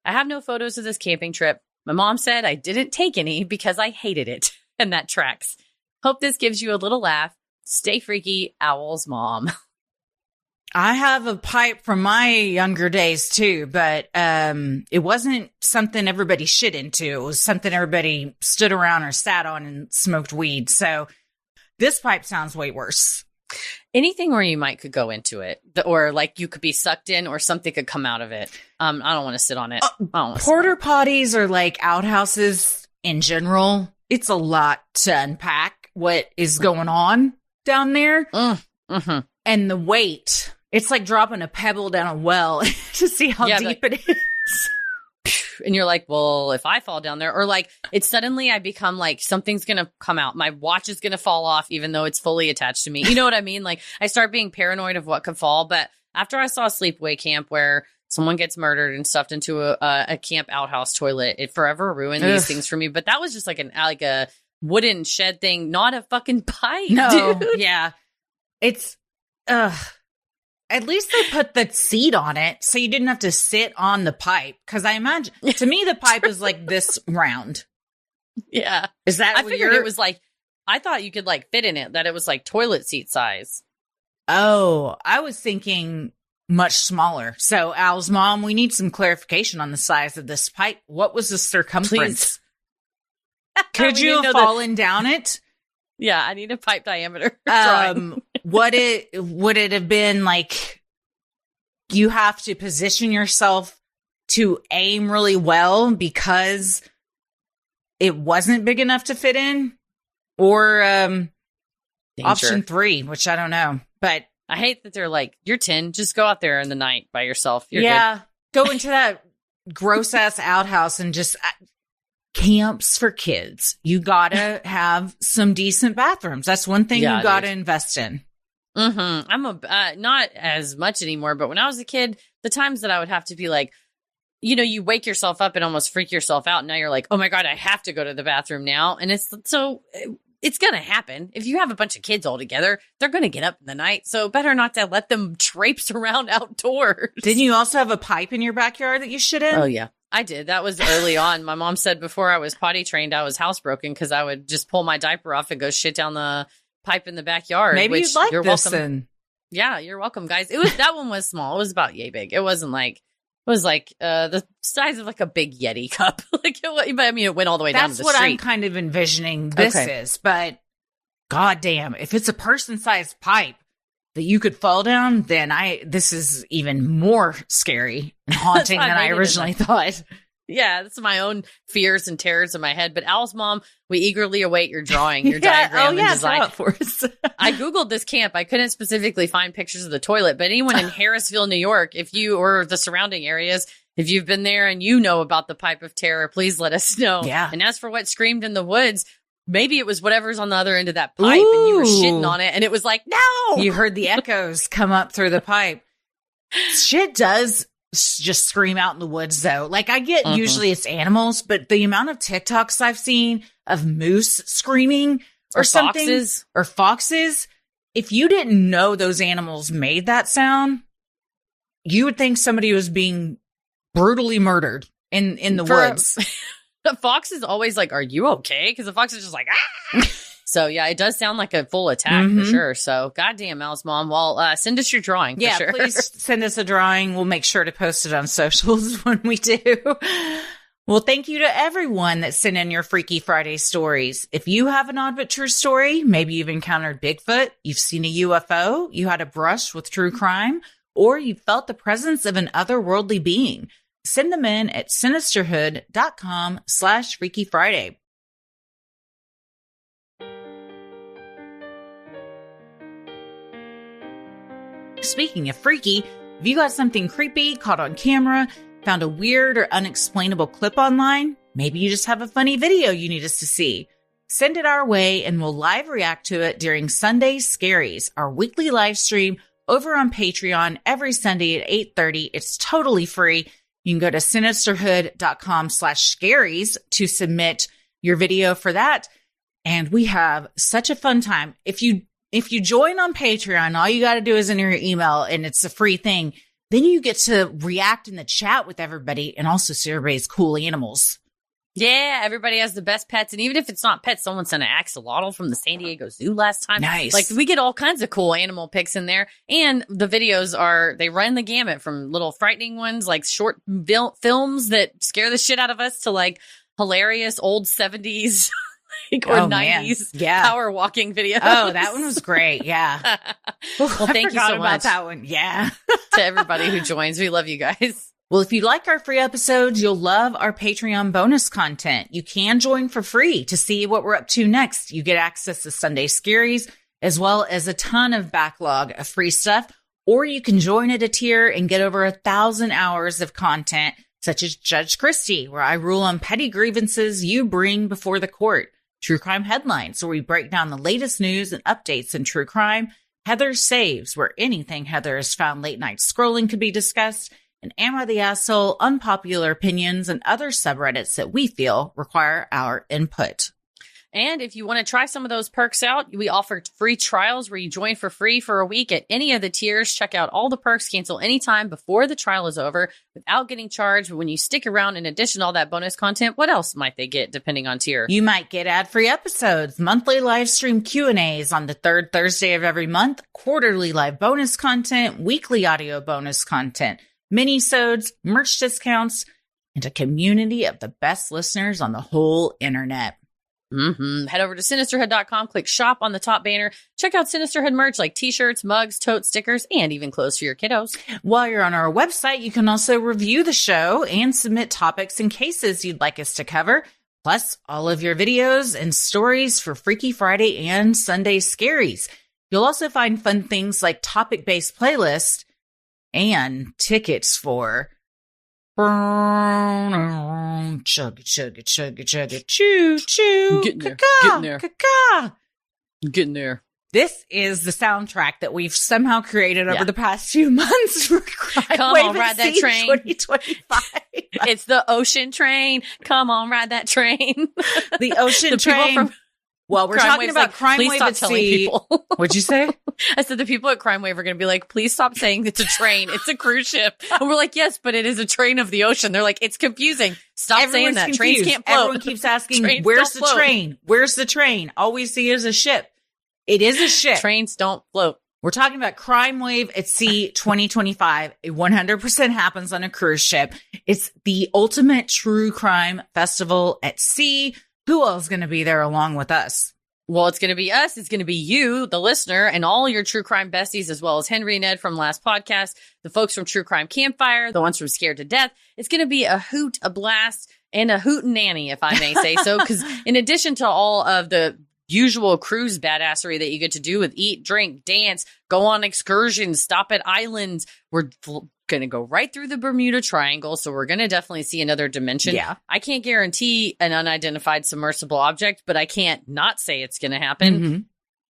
I have no photos of this camping trip. My mom said I didn't take any because I hated it. And that tracks. Hope this gives you a little laugh. Stay freaky, Owl's mom.
I have a pipe from my younger days too, but it wasn't something everybody shit into. It was something everybody stood around or sat on and smoked weed. So this pipe sounds way worse.
Anything where you might could go into it, or like you could be sucked in, or something could come out of it. I don't want to sit on it.
Porter potties or like outhouses in general. It's a lot to unpack what is going on down there.
Mm-hmm.
And the weight, it's like dropping a pebble down a well to see how deep it is.
And you're like, well, if I fall down there, or like it's suddenly I become like something's going to come out. My watch is going to fall off, even though it's fully attached to me. You know what I mean? Like I start being paranoid of what could fall. But after I saw a sleepaway camp where someone gets murdered and stuffed into a camp outhouse toilet, it forever ruined these things for me. But that was just like a wooden shed thing, not a fucking pipe.
No,
dude.
yeah. It's, at least they put the seat on it so you didn't have to sit on the pipe. Because I imagine, to me, the pipe is like this round.
Yeah.
Is that
I figured it was like, I thought you could like fit in it, that it was like toilet seat size.
Oh, I was thinking much smaller. So, Al's mom, we need some clarification on the size of this pipe. What was the circumference? Could you have fallen down it?
Yeah, I need a pipe diameter drawing.
Would it have been like you have to position yourself to aim really well because it wasn't big enough to fit in? Or option 3, which I don't know. But
I hate that they're like, you're 10, just go out there in the night by yourself. You're
good. Go into that gross ass outhouse and just camps for kids. You gotta have some decent bathrooms. That's one thing you gotta invest in.
Mm-hmm. I'm not as much anymore, but when I was a kid, the times that I would have to be like, you know, you wake yourself up and almost freak yourself out. And now you're like, oh my God, I have to go to the bathroom now. And it's going to happen. If you have a bunch of kids all together, they're going to get up in the night. So better not to let them traipse around outdoors.
Didn't you also have a pipe in your backyard that you shit in?
Oh, yeah. I did. That was early on. My mom said before I was potty trained, I was housebroken because I would just pull my diaper off and go shit down the pipe in the backyard.
Maybe you'd like this then.
Yeah, you're welcome, guys. That one was small. It was about yay big. It wasn't like, it was like the size of like a big Yeti cup. Like, I mean, it went all the way down to the street.
That's what I'm kind of envisioning this is. But goddamn, if it's a person-sized pipe that you could fall down, then this is even more scary and haunting than I originally thought.
Yeah, that's my own fears and terrors in my head. But Al's mom, we eagerly await your drawing, your diagram and design for us. I Googled this camp. I couldn't specifically find pictures of the toilet, but anyone in Harrisville, New York, if you or the surrounding areas, if you've been there and you know about the pipe of terror, please let us know.
Yeah.
And as for what screamed in the woods, maybe it was whatever's on the other end of that pipe and you were shitting on it and it was like, no!
You heard the echoes come up through the pipe. Shit does just scream out in the woods though. Like I get usually it's animals, but the amount of TikToks I've seen of moose screaming or something or foxes, if you didn't know those animals made that sound, you would think somebody was being brutally murdered in the woods.
The fox is always like, are you okay? Because the fox is just like, ah! So, yeah, it does sound like a full attack for sure. So, goddamn, Al's mom. Well, send us your drawing for sure.
Please send us a drawing. We'll make sure to post it on socials when we do. Well, thank you to everyone that sent in your Freaky Friday stories. If you have an odd but true story, maybe you've encountered Bigfoot, you've seen a UFO, you had a brush with true crime, or you felt the presence of an otherworldly being, send them in at sinisterhood.com/Freaky Friday. Speaking of freaky, if you got something creepy caught on camera, found a weird or unexplainable clip online, maybe you just have a funny video you need us to see, send it our way and we'll live react to it during Sunday Scaries, our weekly live stream over on Patreon every Sunday at 8:30. It's totally free. You can go to sinisterhood.com/Scaries to submit your video for that. And we have such a fun time. If you join on Patreon, all you got to do is enter your email and it's a free thing. Then you get to react in the chat with everybody and also see everybody's cool animals.
Yeah, everybody has the best pets. And even if it's not pets, someone sent an axolotl from the San Diego Zoo last time.
Nice.
Like, we get all kinds of cool animal pics in there. And the videos they run the gamut from little frightening ones, like short films that scare the shit out of us, to like hilarious old 70s or 90s power walking videos.
Oh, that one was great. Yeah.
Well, thank you so much
about that one. Yeah.
To everybody who joins. We love you guys.
Well, if you like our free episodes, you'll love our Patreon bonus content. You can join for free to see what we're up to next. You get access to Sunday Scaries, as well as a ton of backlog of free stuff. Or you can join at a tier and get over 1,000 hours of content, such as Judge Christie, where I rule on petty grievances you bring before the court. True Crime Headlines, where we break down the latest news and updates in true crime. Heather Saves, where anything Heather has found late night scrolling could be discussed. And Am I the Asshole, Unpopular Opinions, and other subreddits that we feel require our input.
And if you want to try some of those perks out, we offer free trials where you join for free for a week at any of the tiers. Check out all the perks, cancel anytime before the trial is over without getting charged. But when you stick around, in addition to all that bonus content, what else might they get depending on tier?
You might get ad-free episodes, monthly live stream Q&As on the third Thursday of every month, quarterly live bonus content, weekly audio bonus content, mini-sodes, merch discounts, and a community of the best listeners on the whole internet.
Head over to Sinisterhood.com, click shop on the top banner. Check out Sinisterhood merch like t-shirts, mugs, totes, stickers, and even clothes for your kiddos.
While you're on our website, you can also review the show and submit topics and cases you'd like us to cover, plus all of your videos and stories for Freaky Friday and Sunday Scaries. You'll also find fun things like topic-based playlists and tickets for chug it, chug it, chug it, chug it, choo, choo,
Getting there.
caca,
Getting there.
caca.
Getting there.
This is the soundtrack that we've somehow created over the past few months for
Come on, ride that train.
2025.
It's the ocean train. Come on, ride that train.
The ocean train. Well, we're talking about Crime Wave at Sea. What'd you say?
I said the people at Crime Wave are going to be like, please stop saying it's a train. It's a cruise ship. And we're like, yes, but it is a train of the ocean. They're like, it's confusing. Stop saying that.
Confused.
Trains can't float.
Everyone keeps asking, where's the train? Where's the train? All we see is a ship. It is a ship.
Trains don't float.
We're talking about Crime Wave at Sea 2025. It 100% happens on a cruise ship. It's the ultimate true crime festival at sea. Who else is going to be there along with us?
Well, it's going to be us. It's going to be you, the listener, and all your true crime besties, as well as Henry and Ed from last podcast, the folks from True Crime Campfire, the ones from Scared to Death. It's going to be a hoot, a blast, and a hootenanny, if I may say so, because in addition to all of the usual cruise badassery that you get to do with eat, drink, dance, go on excursions, stop at islands, we're going to go right through the Bermuda Triangle. So we're going to definitely see another dimension.
Yeah.
I can't guarantee an unidentified submersible object, but I can't not say it's going to happen.
Mm-hmm.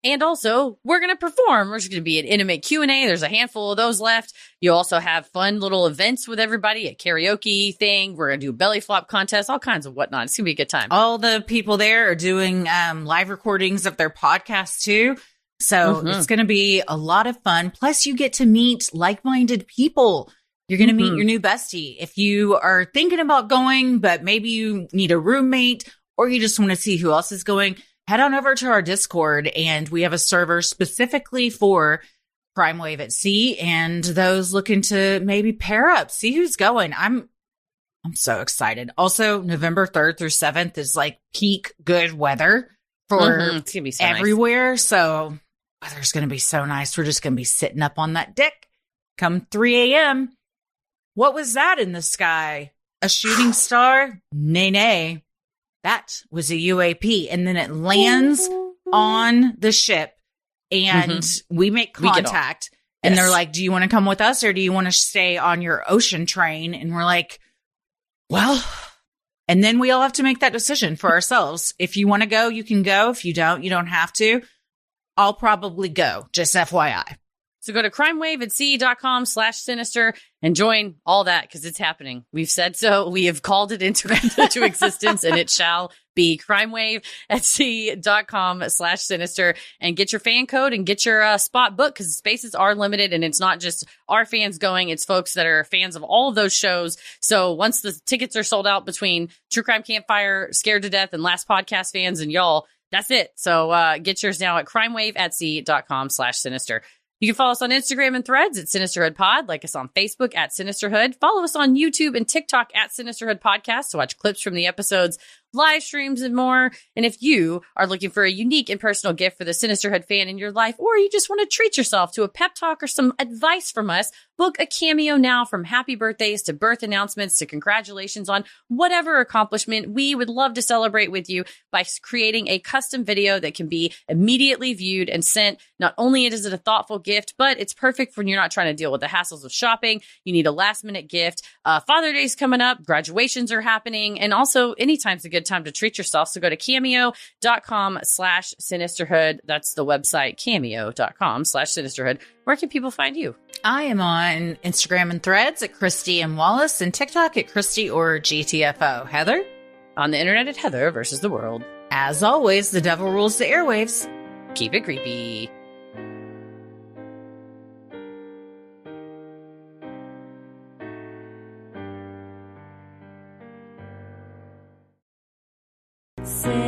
And also, we're going to perform. There's going to be an intimate Q&A. There's a handful of those left. You also have fun little events with everybody, a karaoke thing. We're going to do a belly flop contest, all kinds of whatnot. It's going to be a good time.
All the people there are doing live recordings of their podcasts too. So it's going to be a lot of fun. Plus, you get to meet like-minded people. You're going to meet your new bestie. If you are thinking about going, but maybe you need a roommate or you just want to see who else is going, head on over to our Discord, and we have a server specifically for Crime Wave at Sea and those looking to maybe pair up, see who's going. I'm so excited. Also, November 3rd through 7th is like peak good weather for
It's gonna be so
everywhere. Nice. So weather's going to be so nice. We're just going to be sitting up on that deck come 3 a.m. What was that in the sky? A shooting star? Nay. That was a UAP. And then it lands on the ship and we make contact. And they're like, do you want to come with us or do you want to stay on your ocean train? And we're like, well, and then we all have to make that decision for ourselves. If you want to go, you can go. If you don't, you don't have to. I'll probably go, just FYI.
So go to crimewaveatsea.com/sinister and join all that because it's happening. We've said so. We have called it into existence and it shall be crimewaveatsea.com/sinister and get your fan code and get your spot booked because spaces are limited and it's not just our fans going. It's folks that are fans of all of those shows. So once the tickets are sold out between True Crime Campfire, Scared to Death, and Last Podcast fans and y'all, that's it. So get yours now at crimewaveatsea.com/sinister. You can follow us on Instagram and Threads at Sinisterhood Pod, like us on Facebook at Sinisterhood, follow us on YouTube and TikTok at Sinisterhood Podcast to watch clips from the episodes, live streams, and more. And if you are looking for a unique and personal gift for the Sinisterhood fan in your life, or you just want to treat yourself to a pep talk or some advice from us, book a cameo now. From happy birthdays to birth announcements to congratulations on whatever accomplishment. We would love to celebrate with you by creating a custom video that can be immediately viewed and sent. Not only is it a thoughtful gift, but it's perfect when you're not trying to deal with the hassles of shopping. You need a last minute gift. Father's Day's coming up. Graduations are happening. And also anytime's a good time to treat yourself. So go to cameo.com/Sinisterhood. That's the website, cameo.com/Sinisterhood. Where can people find you?
I am on Instagram and Threads at Christy M. Wallace and TikTok at Christy or GTFO. Heather?
On the internet at Heather versus the world.
As always, the devil rules the airwaves.
Keep it creepy.
Say